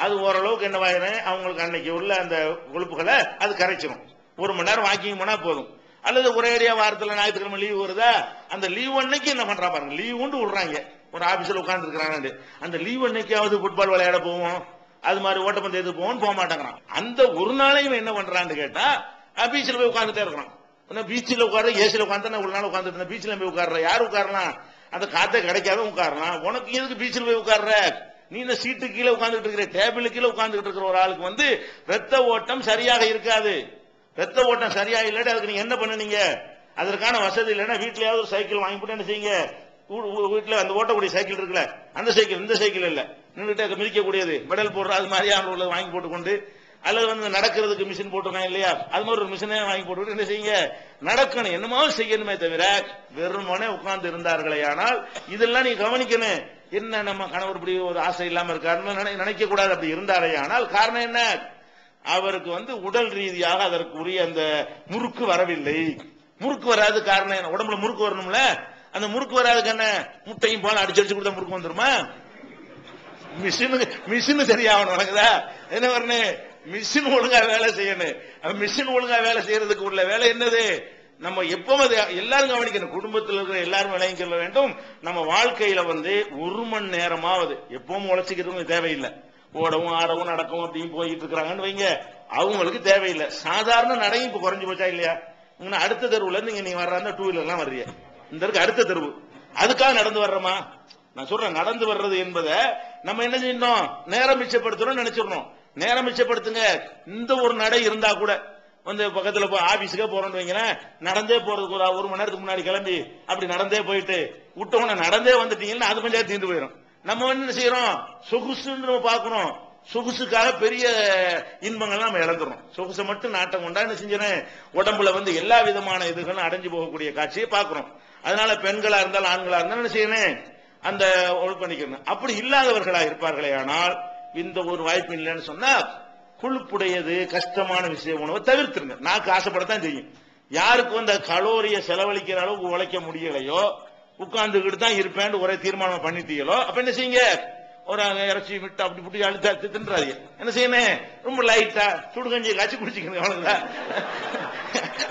அது ஓரளவுக்கு என்னவாயிரும், அவங்களுக்கு அன்னைக்கு உள்ள அந்த கொழுப்புகளை அது கரைச்சிடும். 1 மணி நேரம் வாக்கிங் போனா போதும். அல்லது ஒரேடியா வாரத்தில் ஞாயிற்றுக்கிழமை லீவ் வருதா, அந்த லீவ் அன்னைக்கு என்ன பண்றா பாருங்க, லீவ் உண்டு விடுறாங்க. ஒரு ஆபீஸ்ல உட்கார்ந்து இருக்கிறாங்க, அந்த லீவ் அன்னைக்காவது ஃபுட்பால் விளையாட போவோம், அது மாதிரி ஓட்டப்பந்தயத்துக்கு போவோம், போக மாட்டேங்கிறான். அந்த ஒரு நாளையும் என்ன பண்றான்னு கேட்டா பீச்சில் போய் உட்கார்ந்துட்டே இருக்கிறான். பீச்சில் உட்கார ஏசியில் உட்காந்து ஒரு நாள் உட்காந்துட்டு இருந்த பீச்சில் போய் உட்கார்ற, யாரு உட்காரலாம், அந்த காத்தே கிடைக்காத உட்காரலாம். உனக்கு எதுக்கு பீச்சில் போய் உட்கார்ற, நீ இந்த சீட்டு கீழே உட்கார்ந்துட்டு இருக்கிற, டேபிள் கீழே உட்கார்ந்துட்டு இருக்கிற ஒரு ஆளுக்கு ரத்த ஓட்டம் சரியாக இருக்காது. ரத்த ஓட்டம் சரியா இல்லாட்டி அதுக்கு நீங்க என்ன பண்ணுனீங்க, அதற்கான வசதி இல்லைன்னா வீட்லயாவது ஒரு சைக்கிள் வாங்கி போட்டு என்ன செய்யுங்க, வீட்டுல அந்த ஓட்டக்கூடிய சைக்கிள் இருக்குல்ல, அந்த சைக்கிள், இந்த சைக்கிள் இல்ல, நின்றுட்டு மிதிக்கக்கூடியது பெடல் போடுற அது மாதிரியான உள்ளது வாங்கி போட்டுக்கொண்டு, அல்லது நடக்கிறதுக்கு மிஷின் போட்டுருக்காங்க இல்லையா, அது மாதிரி ஒரு மிஷினே வாங்கி போட்டு என்ன செய்யுங்க, நடக்கணும், என்னமோ செய்யணுமே தவிர வெறுமனே உட்கார்ந்து இருந்தார்களே. ஆனால் இதெல்லாம் நீங்க கவனிக்கணும். என்ன நம்ம கணவர் இப்படி ஒரு ஆசை இல்லாம இருக்காருன்னு நினைக்க கூடாது. அப்படி இருந்தாரே ஆனால் காரணம் என்ன, அவருக்கு உடல் ரீதியாக அதற்குரிய அந்த முறுக்கு வரவில்லை. முறுக்கு வராது காரணம் என்ன, உடம்புல முறுக்கு வரணும்ல, அந்த முறுக்கு வராதுக்கு என்ன, முட்டையும் போல அடிச்சு கொடுத்தா முறுக்கு வந்துருமா? மிஷின் சரியாகணும். வணங்குதா? என்ன வரணும், மிஷின் ஒழுங்கா வேலை செய்யணும். மிஷின் ஒழுங்கா வேலை செய்யறதுக்கு உள்ள வேலை என்னது, நம்ம எப்பவும் எல்லாரும் கவனிக்கணும். குடும்பத்தில் இருக்கிற எல்லாரும் விளையும் சொல்ல வேண்டும். நம்ம வாழ்க்கையில 1 மணி நேரமாவது எப்பவும் உழைச்சிக்கிறதுக்கு தேவையில்லை. ஓடவும் ஆடவும் நடக்கவும் அப்படின்னு போயிட்டு இருக்கிறாங்கன்னு வைங்க, அவங்களுக்கு தேவையில்லை. சாதாரண நடையும் இப்ப குறைஞ்சு போச்சா இல்லையா? அடுத்த தெருவுல இருந்து நீங்க வர்றாங்க, 2 வீலர் எல்லாம் வர்றீங்க, இந்த இருக்கு அடுத்த தெருவு, அதுக்காக நடந்து வர்றோமா? நான் சொல்றேன், நடந்து வர்றது என்பதை நம்ம என்ன செய்யணும், நேரம் மிச்சப்படுத்தணும் நினைச்சிடணும். நேரம் மிச்சப்படுத்துங்க. இந்த ஒரு நடை இருந்தா கூட பக்கத்துல ஆபீஸுக்கே போறோம்னு வைங்களேன், நடந்தே போறதுக்கு ஒரு 1 மணி நேரத்துக்கு முன்னாடி கிளம்பி அப்படி நடந்தே போயிட்டு விட்டவன நடந்தே வந்துட்டீங்கன்னா அது கொஞ்சம் தீர்ந்து போயிடும். நம்ம என்ன செய்யறோம், சொகுசுன்னு நம்ம பார்க்கணும். சொகுசுக்காக பெரிய இன்பங்கள்லாம் நம்ம இழந்துடும். சொகுசை மட்டும் நாட்டம் கொண்டா என்ன செஞ்சேன், உடம்புல எல்லா விதமான இதுகளும் அடைஞ்சு போகக்கூடிய காட்சியை பார்க்கிறோம். அதனால பெண்களா இருந்தாலும் ஆண்களா இருந்தாலும் என்ன செய்யணும், அந்த பண்ணிக்கணும். அப்படி இல்லாதவர்களா இருப்பார்களே ஆனால் இந்த ஒரு வாய்ப்பு இல்லைன்னு சொன்னா கொழுப்புடையது கஷ்டமான விஷயம் உணவை தவிர்த்துருங்க. நாக்கு ஆசைப்படத்தான் செய்யும். யாருக்கு அந்த கலோரியை செலவழிக்கிற அளவுக்கு உழைக்க முடியலையோ, உட்கார்ந்துக்கிட்டு தான் இருப்பேன் ஒரே தீர்மானம் பண்ணிட்டீங்களோ, அப்ப என்ன செய்யுங்க, ஒரு இறைச்சி விட்டு அப்படி புட்டி அழுத்த தின்றாதீங்க. என்ன செய்யணும், ரொம்ப லைட்டா சுடுகஞ்சியை காய்ச்சி குடிச்சுக்கணும். அவ்வளவுதான்.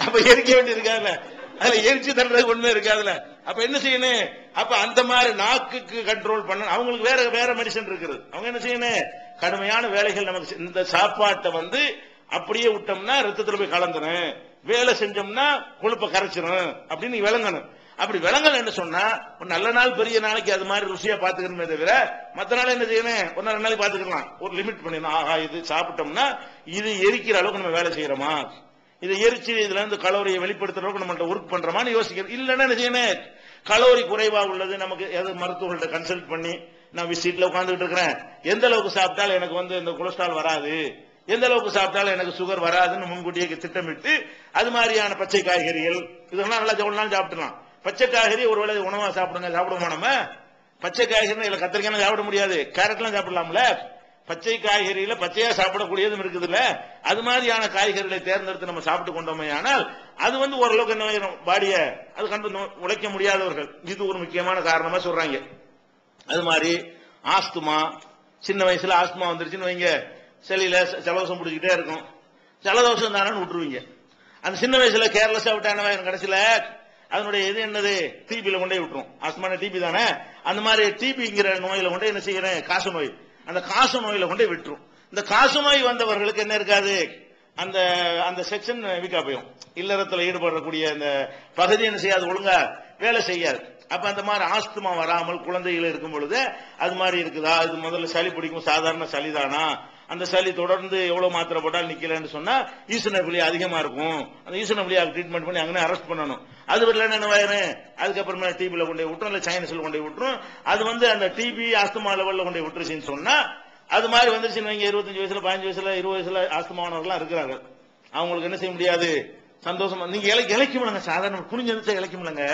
அப்ப எரிக்க வேண்டி இருக்காதுல, அதுல எரிச்சு தண்டது ஒண்ணுமே இருக்காதுல. அப்ப என்ன செய்யணும், அப்ப அந்த மாதிரி நாக்குக்கு கண்ட்ரோல் பண்ண அவங்களுக்கு வேற வேற மெடிசன் இருக்குது. அவங்க என்ன செய்யணும், கடுமையான வேலைகள் நமக்கு இந்த சாப்பாட்டை அப்படியே விட்டோம்னா ரத்தத்துல போய் கலந்துரும், வேலை செஞ்சோம்னா கொழுப்பை கரைச்சிரும் அப்படின்னு விளங்கணும். அப்படி விளங்கலன்னு சொன்னா ஒரு நல்ல நாள் பெரிய நாளைக்கு அது மாதிரி ருசியா பாத்துக்கணுமே தவிர மத்த நாள் என்ன செய்யணும், ஒரு 2 நாளைக்கு பாத்துக்கலாம். ஒரு லிமிட் பண்ணிடணும். ஆஹா, இது சாப்பிட்டோம்னா இது எரிக்கிற அளவுக்கு நம்ம வேலை செய்யறோமா, இதை எரிச்சு இதுல இருந்து கலோரியை வெளிப்படுத்துற அளவுக்கு நம்மள்ட்ட ஒர்க் பண்றோமான்னு யோசிக்கிறோம். இல்லைன்னா என்ன செய்யணும், கலோரி குறைவா உள்ளது நமக்கு மருத்துவர்கள்ட்ட கன்சல்ட் பண்ணி, நான் சீட்ல உட்கார்ந்துட்டு இருக்கிறேன், எந்த அளவுக்கு சாப்பிட்டாலும் எனக்கு இந்த கொலஸ்ட்ரால் வராது, எந்த அளவுக்கு சாப்பிட்டாலும் எனக்கு சுகர் வராதுன்னு முன்கூட்டியே திட்டமிட்டு அது மாதிரியான பச்சை காய்கறிகள் இதெல்லாம் நல்லா எவ்வளவு நாள் சாப்பிடலாம். பச்சை காய்கறி ஒருவேளை உணவா சாப்பிடுங்க, சாப்பிடுவோமா நம்ம? பச்சை காய்கறி இல்ல, கத்திரிக்காய் சாப்பிட முடியாது, கேரட்லாம் சாப்பிடலாம்ல. பச்சை காய்கறியில பச்சையா சாப்பிடக்கூடியதும் இருக்குது இல்ல, அது மாதிரியான காய்கறிகளை தேர்ந்தெடுத்து நம்ம சாப்பிட்டு கொண்டோமே ஆனால் அது ஓரளவுக்கு என்ன பாடிய அது கண்டு உழைக்க முடியாதவர்கள் இது ஒரு முக்கியமான காரணமா சொல்றாங்க. அது மாதிரி ஆஸ்துமா, சின்ன வயசுல ஆஸ்துமா வந்துருச்சுன்னு வைங்க, செளியில ஜலதோஷம் பிடிச்சிக்கிட்டே இருக்கும். ஜலதோஷம் தானே விட்டுருவீங்க. அந்த சின்ன வயசுல கேர்லெஸ்ஸா விட்டான கடைசியில அதனுடைய இது என்னது, டிபியில கொண்டே விட்டுரும். ஆஸ்துமான டிபி தானே, அந்த மாதிரி டிபிங்கிற நோயில கொண்டு என்ன செய்யறேன், காச நோய், அந்த காச நோயில கொண்டே விட்டுரும். இந்த காச நோய் வந்தவர்களுக்கு என்ன இருக்காது, அந்த அந்த செக்ஷன் வீக்கா போயும். இல்லறத்துல ஈடுபடக்கூடிய அந்த பகுதி என்ன செய்யாது, ஒழுங்கா வேலை செய்யாது. அப்ப அந்த மாதிரி ஆஸ்துமா வராமல் குழந்தைகள் இருக்கும் பொழுது அது மாதிரி இருக்குதா, இது முதல்ல சளி பிடிக்கும், சாதாரண சளிதானா, அந்த சளி தொடர்ந்து எவ்வளவு மாத்திரை போட்டால் நிக்கலன்னு சொன்னா ஈசனபிளி அதிகமா இருக்கும். அந்த ஈசனபிளியா ட்ரீட்மெண்ட் பண்ணி அங்கே அரெஸ்ட் பண்ணணும். அது வரல என்ன வயிறு, அதுக்கப்புறமா டிபில கொண்டு விட்டுரும், இல்ல சைனஸ்ல கொண்டு விட்டுரும். அது வந்து அந்த டிபி ஆஸ்துமா லெவல்ல கொண்டு விட்டுருச்சுன்னு சொன்னா அது மாதிரி வந்துருச்சுன்னு வைங்க, 25 வயசுல 15 வயசுல 20 வயசுல ஆஸ்துமானவர்கள்லாம் இருக்கிறாங்க. அவங்களுக்கு என்ன செய்ய முடியாது, சந்தோஷமா நீங்க இழைக்கும்லங்க, சாதாரண குனிஞ்சு வந்துச்சா இழைக்கும்லங்க,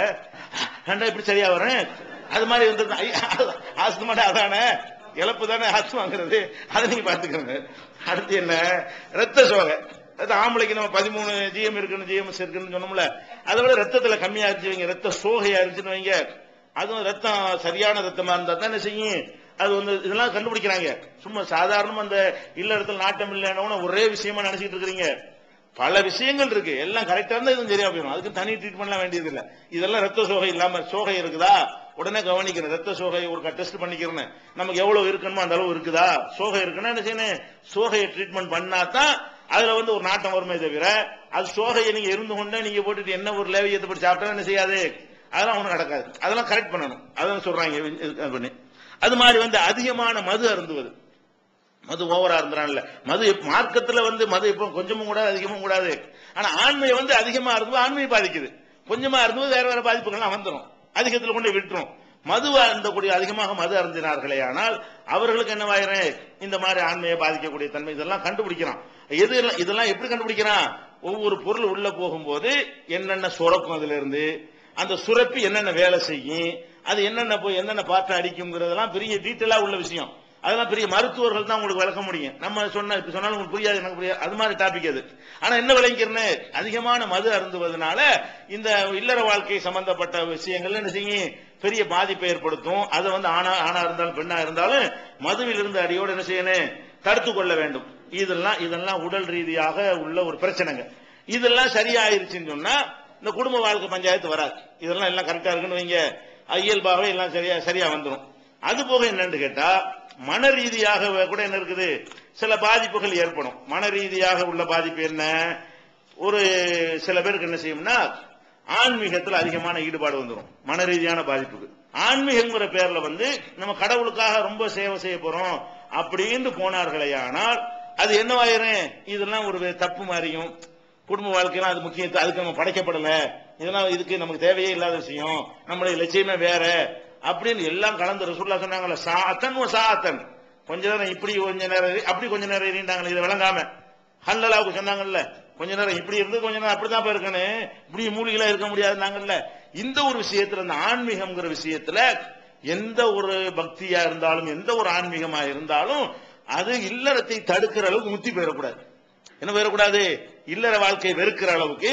ரெண்டா இப்படி சரியா வரேன். அது மாதிரி வந்து ஆஸ்துமாட்டா அதானே இழப்பு தானே ஆஸ்துமாங்கிறது, அதை நீங்க பாத்துக்கோங்க. அடுத்து என்ன, ரத்த சோகை. ஆம்பளைக்கு நம்ம 13 ஜிஎம் இருக்குன்னு ஜிஎம்எஸ் இருக்குன்னு சொன்னோம்ல, அதை விட ரத்தத்துல கம்மியா இருந்துச்சு வைங்க, ரத்த சோகையா இருந்துச்சுன்னு வைங்க, அதுவும் ரத்தம் சரியான ரத்தமா இருந்தா தான் என்ன செய்யும், அது வந்து இதெல்லாம் கண்டுபிடிக்கிறாங்க. சும்மா சாதாரணமா அந்த இல்லறத்துல நாட்டம் இல்லைன்னு ஒரே விஷயமா நினைச்சிட்டு இருக்கிறீங்க. பல விஷயங்கள் இருக்கு, எல்லாம் கரெக்டா இருந்தா இதுவும் சரியா போயிடும். அதுக்கு தனி ட்ரீட்மெண்ட்லாம் வேண்டியது இல்லை. இதெல்லாம் ரத்த சோகை இல்லாம சோகை இருக்குதா உடனே கவனிக்கிறேன், ரத்த சோகை ஒரு டெஸ்ட் பண்ணிக்கிறேன், நமக்கு எவ்வளவு இருக்கணுமோ அந்த அளவு இருக்குதா, சோகை இருக்குன்னா என்ன செய்யணும், சோகையை ட்ரீட்மெண்ட் பண்ணாதான் அதுல வந்து ஒரு நாட்டம் வருமே தவிர, அது சோகையை நீங்க இருந்து கொண்டே நீங்க போட்டுட்டு என்ன ஒரு லேவியத்தை போட்டு சாப்பிட்டா என்ன செய்யாது, அதெல்லாம் ஒன்றும் நடக்காது. அதெல்லாம் கரெக்ட் பண்ணணும். அதான் சொல்றாங்க. அது மாதிரி வந்து அதிகமான மது அருந்துவது, மது ஓவரா இருந்தான்ல, மது மார்க்கத்துல வந்து மது இப்போ கொஞ்சமும் கூடாது அதிகமும் கூடாது. ஆனா ஆண்மையை வந்து அதிகமா இருந்து ஆண்மையை பாதிக்குது, கொஞ்சமா இருந்து வேற வேற பாதிப்புகள்லாம் வந்துடும், அதிகத்தில் கொண்டு விட்டுரும். மது அருந்தக்கூடிய அதிகமாக மது அருந்தினார்களே ஆனால் அவர்களுக்கு என்னவாயிரும், இந்த மாதிரி ஆண்மையை பாதிக்கக்கூடிய தன்மை இதெல்லாம் கண்டுபிடிக்கிறான். இதெல்லாம் எப்படி கண்டுபிடிக்கிறான், ஒவ்வொரு பொருள் உள்ள போகும்போது என்னென்ன சுரக்கும், அதுல இருந்து அந்த சுரப்பி என்னென்ன வேலை செய்யும், அது என்னென்ன போய் என்னென்ன பாட்டை அடிக்கும்ங்கிறதெல்லாம் பெரிய டீட்டெயிலா உள்ள விஷயம். அதெல்லாம் பெரிய மருத்துவர்கள் தான் உங்களுக்கு விளக்க முடியும். நம்ம சொன்ன இப்ப சொன்னாலும் உங்களுக்கு புரியாது, எனக்கு புரியாது, அது மாதிரி டாபிக் அது. ஆனா என்ன விளங்கிறேன்னு, அதிகமான மது அருந்துவதனால இந்த இல்லற வாழ்க்கை சம்பந்தப்பட்ட விஷயங்கள் என்ன செய்யும், பெரிய பாதிப்பை ஏற்படுத்தும். அதை வந்து ஆணா இருந்தாலும் பெண்ணா இருந்தாலும் மதுவில் இருந்து அடியோடு என்ன செய்யணும், தடுத்து கொள்ள வேண்டும். இதெல்லாம் உடல் ரீதியாக உள்ள ஒரு பிரச்சனைங்க. இதெல்லாம் சரியாயிருச்சுன்னு சொன்னா இந்த குடும்ப வாழ்க்கை பஞ்சாயத்து வராது. இதெல்லாம் எல்லாம் கரெக்டா இருக்குன்னு வைங்க, இயல்பாகவே எல்லாம் சரியா வந்துடும். அது போக என்னன்னு கேட்டா, மன ரீதியாக கூட என்ன இருக்குது, சில பாதிப்புகள் ஏற்படும். மன ரீதியாக உள்ள பாதிப்பு என்ன, ஒரு சில பேருக்கு என்ன செய்யும்னா ஆன்மீகத்தில் அதிகமான ஈடுபாடு வந்துடும். மன ரீதியான பாதிப்புக்கு ஆன்மீகங்கிற பேர்ல வந்து நம்ம கடவுளுக்காக ரொம்ப சேவை செய்ய போறோம் அப்படின்னு போனார்களே ஆனால் அது என்னவாயிரும், இதெல்லாம் ஒரு தப்பு மாதிரியும், குடும்ப வாழ்க்கையெல்லாம் அது முக்கியம், அதுக்கு நம்ம படைக்கப்படல, இதெல்லாம் இதுக்கு நமக்கு தேவையே இல்லாத விஷயம், நம்மளுடைய லட்சியமே வேற அப்படின்னு எல்லாம் கலந்து ரசூலுல்லாஹ் சொன்னாங்கல்ல, சாத்தன் கொஞ்ச நேரம் இப்படி கொஞ்ச நேரம் அப்படி கொஞ்ச நேரம் இருந்தாங்க. இதை விளங்காம ஹல்லலாவுக்கு சொன்னாங்கல்ல, கொஞ்ச நேரம் இப்படி இருந்து கொஞ்ச நேரம் அப்படிதான் இருக்கணும், இப்படி மூலிகளா இருக்க முடியாதுன்னாங்கல்ல. இந்த ஒரு விஷயத்துல, இந்த ஆன்மீகம்ங்கிற விஷயத்துல எந்த ஒரு பக்தியா இருந்தாலும் எந்த ஒரு ஆன்மீகமா இருந்தாலும் அது இல்லறத்தை தடுக்கிற அளவுக்கு முத்தி போயிடக்கூடாது. என்ன போயிடக்கூடாது, இல்லற வாழ்க்கையை வெறுக்கிற அளவுக்கு.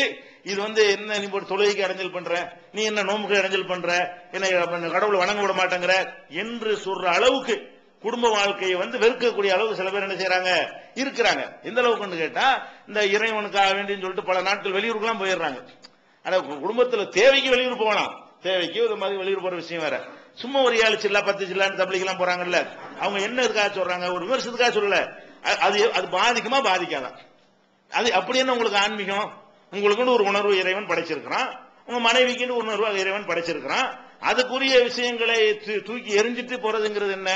இது வந்து என்ன, நீ ஒரு தொழுகைக்கு இடைஞ்சல் பண்ற, நீ என்ன நோம்புக்கு இடைஞ்சல் பண்ற, என்ன கடவுளை வணங்க விட மாட்டேங்கிற என்று சொல்ற அளவுக்கு குடும்ப வாழ்க்கையை வந்து வெறுக்கக்கூடிய அளவுக்கு சில பேர் என்ன செய்யறாங்க, இருக்கிறாங்க. எந்த அளவுக்கு கேட்டா, இந்த இறைவனுக்காக வேண்டின்னு சொல்லிட்டு பல நாட்கள் வெளியூருக்குலாம் போயிடுறாங்க. ஆனா குடும்பத்துல தேவைக்கு வெளியூர் போகலாம், தேவைக்கு ஒரு மாதிரி வெளியூர் போற விஷயம் வேற. சும்மா ஒரு 7 சில்லா 10 சில்லான்னு தப்பிக்கலாம் போறாங்கல்ல, அவங்க என்ன இதுக்காக சொல்றாங்க, ஒரு விமர்சனத்துக்காக சொல்லல, அது பாதிக்குமா பாதிக்காதான். அது அப்படி என்ன உங்களுக்கு ஆன்மீகம், உங்களுக்குன்னு ஒரு உணர்வு இறைவன் படைச்சிருக்கிறான், உங்க மனைவிக்குன்னு ஒரு உணர்வு இறைவன் படைச்சிருக்கிறான், அதுக்குரிய விஷயங்களை தூக்கி எரிஞ்சிட்டு போறதுங்கிறது என்ன,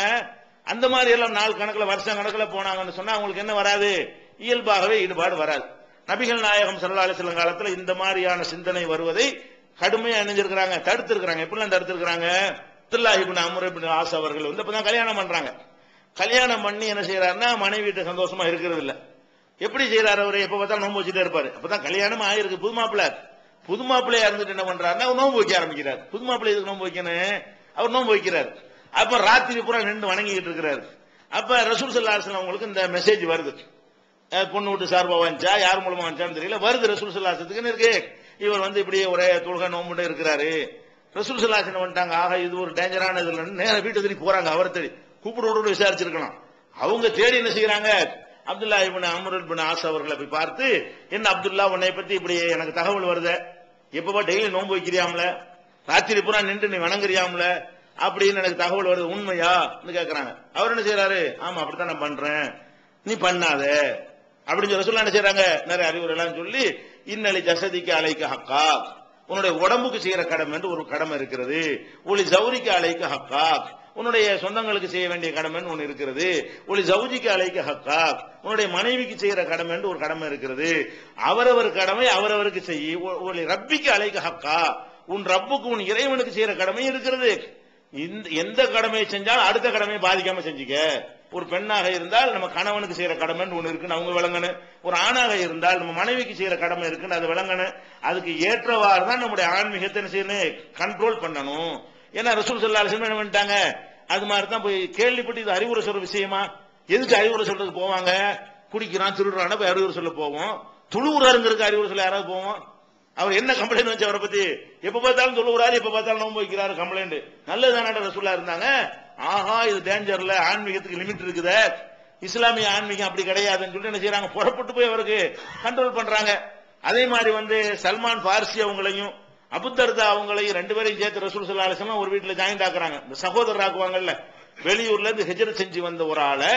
அந்த மாதிரி எல்லாம் நாள் கணக்குல வருஷம் கணக்குல போனாங்கன்னு சொன்னா அவங்களுக்கு என்ன வராது, இயல்பாகவே ஈடுபாடு வராது. நபிகள் நாயகம் ஸல்லல்லாஹு அலைஹி வஸல்லம் காலத்துல இந்த மாதிரியான சிந்தனை வருவதை கடுமையா அணிஞ்சிருக்கிறாங்க, தடுத்திருக்கிறாங்க. எப்படிலாம் தடுத்திருக்கிறாங்க, அப்துல்லாஹ் இப்னு அம்ர் இப்னு ஆஸ் அவர்கள் வந்து இப்பதான் கல்யாணம் பண்றாங்க. கல்யாணம் பண்ணி என்ன செய்யறாருன்னா மனைவி வீட்டு சந்தோஷமா இருக்கிறது இல்ல. எப்படி செய்யறாரு, அவரு எப்ப பார்த்தாலும் நோன்பு வச்சுட்டே இருப்பாரு. அப்பதான் கல்யாணம் ஆயிருக்கு, புது மாப்பிள்ளையா இருந்துட்டு என்ன பண்றாருன்னா நோன்பு வைக்க ஆரம்பிக்கிறார். புது மாப்பிள்ளை இதுக்கு நோன்பு வைக்கணும், அவர் நோன்பு வைக்கிறார். அப்ப ராத்திரி பூரா நின்று வணங்கிட்டு இருக்கிறாரு. அப்ப ரசூல் ஸல்லல்லாஹு அலைஹி வஸல்லம் அவங்களுக்கு இந்த மெசேஜ் வருது, பொண்ணு விட்டு சார்பா வந்துச்சா யார் மூலமா வந்துச்சான்னு தெரியல, வருது ரசூல் ஸல்லல்லாஹு அலைஹி வஸல்லம் இருக்கு, இவர் வந்து இப்படியே ஒரே தொழுகை நோம்புட்டு இருக்கிறாரு. ரசூல் ஸல்லல்லாஹு அலைஹி வஸல்லம் வந்துட்டாங்க, ஆக இது ஒரு டேஞ்சரான இதுல நேர வீட்டு தேடி போறாங்க, அவர் தேடி கூப்பிடு விசாரிச்சிருக்கணும். அவங்க தேடி என்ன செய்யறாங்க, அப்துல்லா இப்னு அம்ர் இப்னு ஆஸ் அவர்களை போய் பார்த்து, என்ன அப்துல்லா உன்னை பத்தி இப்படி எனக்கு தகவல் வருது, எப்பவா டெய்லி நோன்பு வைக்கிறியாம்ல, ராத்திரி பூரா நின்று நீ வணங்குறியாம்ல அப்படின்னு எனக்கு தகவல் வருது, உண்மையா கேட்கறாங்க. அவர் என்ன செய்யறாரு, ஆமா அப்படித்தான் நான் பண்றேன், நீ பண்ணாத அப்படின்னு சொல்ல என்ன செய்யறாங்க, நிறைய அறிவுரை எல்லாம் சொல்லி, இன்னலி ஜசதிக்கு அலைக்க ஹக்கா, உன்னுடைய உடம்புக்கு செய்யற கடமை என்று ஒரு கடமை இருக்கிறது, ஒளி ஜவுரிக்கு அலைக்க ஹக்கா, உன்னுடைய சொந்தங்களுக்கு செய்ய வேண்டிய கடமை ஒன்று இருக்கிறது, ஒளி ஜவுஜிக்கு அலைக்க ஹக்கா, உன்னுடைய மனைவிக்கு செய்யற கடமை என்று ஒரு கடமை இருக்கிறது, அவரவர் கடமை அவரவருக்கு செய்ய, ஒளி ரப்பிக்கு அலைக்க ஹக்கா, உன் ரப்புக்கு உன் இறைவனுக்கு செய்யற கடமை இருக்கிறது. எந்த கடமையை செஞ்சாலும் அடுத்த கடமையை பாதிக்காம செஞ்சுக்க. ஒரு பெண்ணாக இருந்தால் நம்ம கணவனுக்கு செய்யற கடமை ஒண்ணு இருக்குன்னு அவங்க விளங்கணும், ஒரு ஆணாக இருந்தால் நம்ம மனைவிக்கு செய்யற கடமை இருக்குன்னு அது விளங்கணும். அதுக்கு ஏற்றவாறு தான் நம்முடைய ஆன்மீகத்தை என்ன செய்யணும், கண்ட்ரோல் பண்ணணும். ஏன்னா ரசூல் ஸல்லல்லாஹு அலைஹி வஸல்லம் என்ன பண்ணிட்டாங்க, அது மாதிரி தான் போய் கேள்விப்பட்டு இது அறிவுரை சொல்ற விஷயமா, எதுக்கு அறிவுரை சொல்றதுக்கு போவாங்க, குடிக்கிறான் திருடுறான போய் அறிவுரை சொல்ல போவோம், துளுவுறாருங்கிறதுக்கு அறிவுரை சொல்ல யாராவது போவோம். அவர் என்ன கம்ப்ளைண்ட் வச்சு அவரை பத்தி, எப்ப பார்த்தாலும் தொழுகிறாரு, எப்ப பார்த்தாலும் நோன்பு வைக்கிறாரு கம்ப்ளைண்ட், நல்லதுதானே ரசூலா இருந்தாங்க. ஆஹா இது டேஞ்சர்ல, ஆன்மீகத்துக்கு லிமிட் இருக்குது, இஸ்லாமிய ஆன்மீகம் அப்படி கிடையாதுன்னு சொல்லி என்ன செய்யறாங்க, புறப்பட்டு போய் அவருக்கு கண்ட்ரோல் பண்றாங்க. அதே மாதிரி சல்மான் பார்சி அவங்களையும் அபூதர்தா அவங்களையும் ரெண்டு பேரையும் சேர்த்து ரசூல் ஸல்லல்லாஹு அலைஹி வஸல்லம் ஒரு வீட்டுல ஜாயின்ட் ஆக்குறாங்க. இந்த சகோதரர் ஆக்குவாங்கல்ல, வெளியூர்ல இருந்து ஹிஜ்ரத் செஞ்சு வந்த ஒரு ஆளை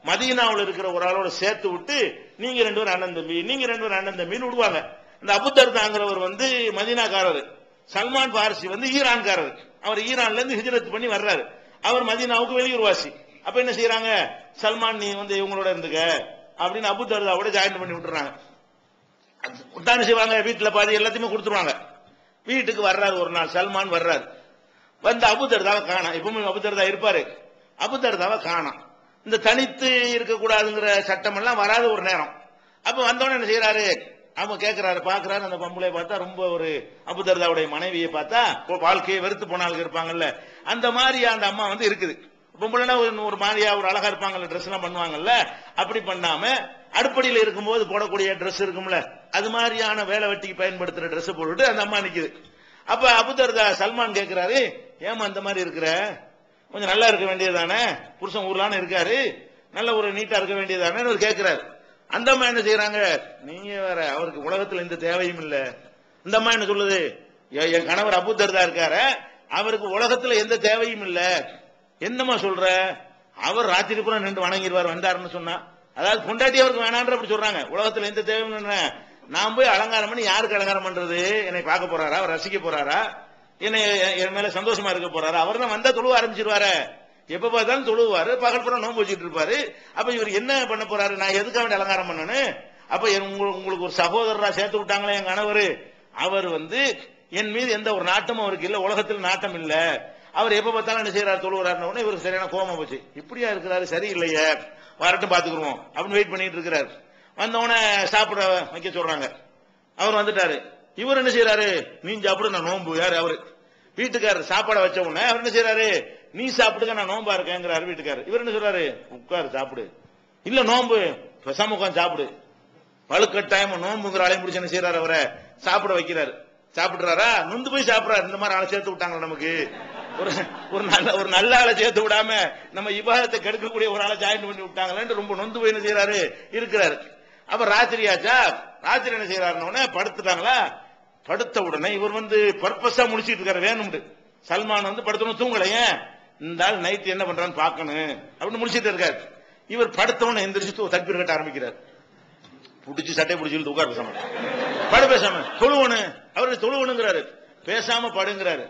மதீனாவில் இருக்கிற ஒரு ஆளோட சேர்த்து விட்டு, நீங்க ரெண்டு பேரும் அண்ணன் தம்பி, நீங்க ரெண்டு பேரும் அண்ணன் தம்பின்னு விடுவாங்க. இந்த அபூதர்தாங்கிறவர் மதீனாக்காரர், சல்மான் பார்சி ஈரான்காரர், அவர் ஈரான்ல இருந்து ஹிஜ்ரத் பண்ணி வர்றாரு, அவர் மதீனாவுக்கு வெளியூர்வாசி. அப்ப என்ன செய்யறாங்க, சல்மான் நீ இவங்களோட இருந்துக்க அப்படின்னு அபூதர்தாவோட ஜாயின் பண்ணி விட்டுறாங்க. தானே செய்வாங்க, வீட்டுல பாதி எல்லாத்தையுமே கொடுத்துருவாங்க. வீட்டுக்கு வர்றாரு ஒரு நாள், சல்மான் வர்றாரு, வந்து அபூதர்தாவை காணாம். எப்பவுமே அபூதர்தா இருப்பாரு, அபூதர்தாவை காணாம். இந்த தனித்து இருக்கக்கூடாதுங்கிற சட்டம் எல்லாம் வராது ஒரு நேரம். அப்ப வந்தவன என்ன செய்யறாரு, அவங்க கேட்கிறாரு, பாக்குறாரு, அந்த பம்புளைய பார்த்தா ரொம்ப ஒரு அபூதர்தாவுடைய மனைவியை பார்த்தா வாழ்க்கையை வெறுத்து போனாலும் இருப்பாங்கல்ல, அந்த மாதிரி அந்த அம்மா இருக்குது. பொம்பளைனா ஒரு மாதிரியா ஒரு அழகா இருப்பாங்கல்ல, ட்ரெஸ் எல்லாம் பண்ணுவாங்கல்ல, அப்படி பண்ணாம அடுப்படியில் இருக்கும்போது போடக்கூடிய ட்ரெஸ் இருக்கும்ல, அது மாதிரியான வேலை வெட்டிக்கு பயன்படுத்துற ட்ரெஸ் போட்டுட்டு அந்த அம்மா நிக்குது. அப்ப அபூதர்தா சல்மான் கேட்கிறாரு, ஏமா அந்த மாதிரி இருக்கிற, கொஞ்சம் நல்லா இருக்க வேண்டியதானே, புருஷன் ஊர்லான்னு இருக்காரு, நல்ல ஒரு நீட்டா இருக்க வேண்டியதானே கேட்கிறாரு. அந்த அம்மா என்ன செய்யறாங்க, நீங்க வேற, அவருக்கு உலகத்துல எந்த தேவையும் இல்ல. இந்த அம்மா என்ன சொல்லுது, என் கணவர் அபூதர்தா இருக்காரு, அவருக்கு உலகத்துல எந்த தேவையும் இல்ல. என்னமா சொல்ற, அவர் ராத்திரி பூரா நின்று வணங்கிடுவார் வந்தாருன்னு சொன்னா, அதாவது பொண்டாட்டி அவருக்கு வேணான்ற அப்படி சொல்றாங்க. உலகத்துல எந்த தேவையும் இல்ல, நான் போய் அலங்காரம் பண்ணி யாருக்கு அலங்காரம் பண்றது, என்னை பார்க்க போறாரா, அவர் ரசிக்க போறாரா, என்னை என் மேல சந்தோஷமா இருக்க போறாரா, அவர் தான் வந்தா தொழுவ ஆரம்பிச்சிருவாரு, எப்ப பார்த்தாலும் தொழுவாரு, பகல் பூரா நோன்பு வச்சுட்டு இருப்பாரு. அப்ப இவர் என்ன பண்ண போறாரு, நான் எதுக்காக வேண்டிய அலங்காரம் பண்ணணும். அப்ப உங்களுக்கு ஒரு சகோதரரா சேர்த்து விட்டாங்களே என் கணவர், அவர் என் மீது எந்த ஒரு நாட்டமும் அவருக்கு இல்ல, உலகத்தில் நாட்டம் இல்ல, அவர் எப்ப பார்த்தாலும் என்ன செய்யறாரு, தொழுகிறாரு. இவருக்கு சரியான கோபம் போச்சு, இப்படியா இருக்கிறாரு, சரியில்லையே, வரட்டும் பாத்துக்குருவோம் அப்படின்னு வெயிட் பண்ணிட்டு இருக்கிறாரு. வந்தவன சாப்பிட வைக்க சொல்றாங்க, அவர் வந்துட்டாரு. இவர் என்ன செய்யறாரு, நீ சாப்பிடு நான் நோன்பு, யாரு அவரு வீட்டுக்காரர் சாப்பாட வச்ச உடனே அவர் என்ன செய்யறாரு, நீ சாப்பிடுங்க நான் நோன்பா இருக்கேங்கிறாரு வீட்டுக்காரர். இவர் என்ன சொல்றாரு, உட்காரு சாப்பிடு, இல்ல நோன்பு பெசாம உட்காந்து சாப்பிடு, வலுக்கட்டாயமா நோன்புங்கிற ஆளையும் முடிச்சு என்ன செய்யறாரு, அவரை சாப்பிட வைக்கிறாரு. சாப்பிடுறாரா, நொந்து போய் சாப்பிடறாரு. இந்த மாதிரி ஆளை சேர்த்து விட்டாங்க நமக்கு, ஒரு நல்ல ஆளை சேர்த்து விடாம நம்ம இபாதத்தை கெடுக்கக்கூடிய ஒரு ஆளை ஜாயின் பண்ணி விட்டாங்களேன்னு ரொம்ப நொந்து போய் என்ன செய்யறாரு இருக்கிறாரு. அப்ப ராத்திரி ஆச்சா, ராத்திரி என்ன செய்யறாருன்னு படுத்துட்டாங்களா, படுத்த உடனே இவர் பர்பஸா முடிச்சிட்டு இருக்காரு, வேணும்னு. சல்மான் படுத்தணும் தூங்கலையே, இந்த ஆள் நைட் என்ன பண்றான்னு பாக்கணும் அப்படின்னு முடிச்சிட்டு இருக்காரு. இவர் படுத்தவன எந்திரிச்சு தக்பீர் கட்ட ஆரம்பிக்கிறார், புடிச்சு சட்டை பிடிச்சி உட்கார் பேசாம படு, பேசாம தொழுவனு, அவரு தொழுவனுங்கிறாரு, பேசாம படுங்கிறாரு.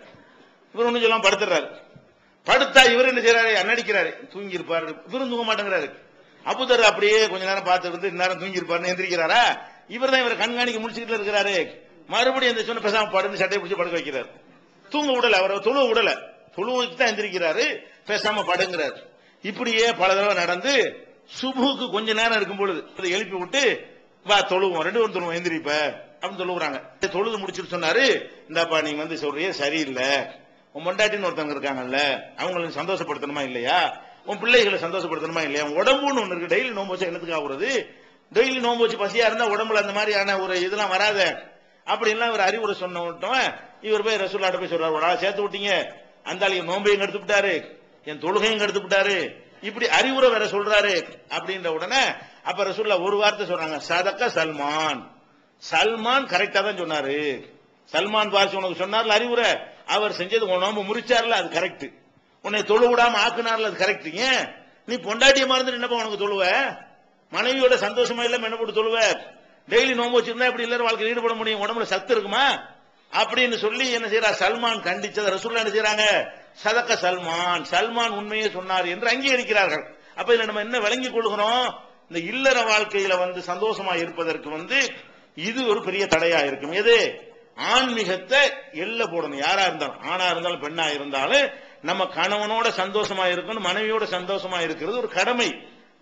இவர் ஒண்ணு சொல்லாம படுத்துறாரு. படுத்தா இவர் என்ன செய்யறாரு, நடிக்கிறாரு, தூங்கி இருப்பாரு, இவரும் தூங்க மாட்டேங்கிறாரு. அபூதர் அப்படியே கொஞ்ச நேரம் பார்த்துட்டு இந்நேரம் தூங்கி இருப்பாருன்னு எந்திரிக்கிறாரா, இவர் தான் இவரை கண்காணிக்க முடிச்சுட்டு இருக்கிறாரு. மறுபடியும் எந்த சொன்ன பேசாம படுன்னு சட்டையை பிடிச்சி படுக்க வைக்கிறாரு. தூங்க விடல, அவரை தொழுவ விடல, தொழுவுக்கு தான் எந்திரிக்கிறாரு, பேசாம படுங்கிறாரு. இப்படியே பல தடவை நடந்து சுபுக்கு கொஞ்ச நேரம் இருக்கும் பொழுது எழுப்பி விட்டு, வா தொழுவோம், ரெண்டு பேரும் தொழுவோம், எந்திரிப்ப அப்படின்னு தொழுவுறாங்க. தொழுது முடிச்சுட்டு சொன்னாரு, இந்தாப்பா நீங்க சொல்றியே சரியில்லை, உன் பொண்டாட்டின்னு ஒருத்தவங்க இருக்காங்கல்ல, அவங்களுக்கு சந்தோஷப்படுத்தணுமா இல்லையா, உன் பிள்ளைகளை சந்தோஷப்படுத்தணுமா இல்லையா, உடம்புன்னு ஒண்ணு இருக்கு, டெய்லி நோம்பு வச்சா என்னத்துக்கு ஆகுறது, டெய்லி நோம்பு வச்சு பசியா இருந்தா உடம்புல அந்த மாதிரியான ஒரு இதெல்லாம் வராத அப்படின்லாம் இவர் அறிவுரை சொன்ன விட்டோம். இவர் போய் ரசூலுல்லாஹ் போய் சொல்றாரு, ஒரு ஆளை சேர்த்து விட்டீங்க, அந்த ஆளையும் நோம்பையும் எடுத்து விட்டாரு, என் தொழுகையும் கெடுத்து விட்டாரு, இப்படி அறிவுரை வேற சொல்றாரு அப்படின்ற உடனே அப்ப ரசூலுல்லாஹ் ஒரு வார்த்தை சொல்றாங்க, சதக்க சல்மான். சல்மான் கரெக்டா தான் சொன்னாரு. சல்மான் பாசி உனக்கு சொன்னார்ல அறிவுரை, அவர் செஞ்சது உன் முறிச்சார்ல, அது கரெக்ட். உன்னை தொழு விடாம ஆக்குனார்ல, அது கரெக்ட். ஏன் நீ பொண்டாட்டிய மறந்துட்டு என்னப்பா உனக்கு தொழுவ? மனைவியோட சந்தோஷமா இல்லாம என்ன போட்டு தொழுவ? டெய்லி நோம்பு வச்சிருந்தா இப்படி எல்லாரும் வாழ்க்கையில் ஈடுபட முடியும்? உடம்புல சத்து இருக்குமா அப்படின்னு சொல்லி என்ன செய்யறார்? சல்மான் கண்டிச்சது ரசூலுல்லாஹ் என்ன செய்யறாங்க? சதக்க சல்மான், சல்மான் உண்மையே சொன்னார் என்று அங்கீகரிக்கிறார்கள். அப்ப இதுல நம்ம என்ன விளங்கிக் கொள்கிறோம்? இந்த இல்லற வாழ்க்கையில சந்தோஷமா இருப்பதற்கு இது ஒரு பெரிய தடையா இருக்கும். எது? ஆன்மீகத்தை எல்ல போடணும். யாரா இருந்தாலும், ஆணா இருந்தாலும் பெண்ணா இருந்தாலும் நம்ம கணவனோட சந்தோஷமா இருக்கணும், மனைவியோட சந்தோஷமா இருக்கிறது ஒரு கடமை.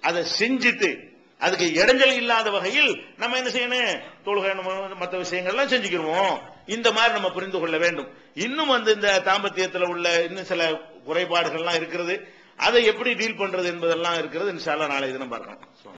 அதை செஞ்சுட்டு அதுக்கு இடைஞ்சல் இல்லாத வகையில் நம்ம என்ன செய்யணும்? தொழுகை மற்ற விஷயங்கள்லாம் செஞ்சுக்கிறோம். இந்த மாதிரி நம்ம புரிந்து கொள்ள வேண்டும். இன்னும் இந்த தாம்பத்தியத்தில் உள்ள இன்னும் சில குறைபாடுகள்லாம் இருக்கிறது. அதை எப்படி டீல் பண்றது என்பதெல்லாம் இருக்கிறது. இன்ஷா அல்லாஹ் நாளை தினம் பார்க்கலாம்.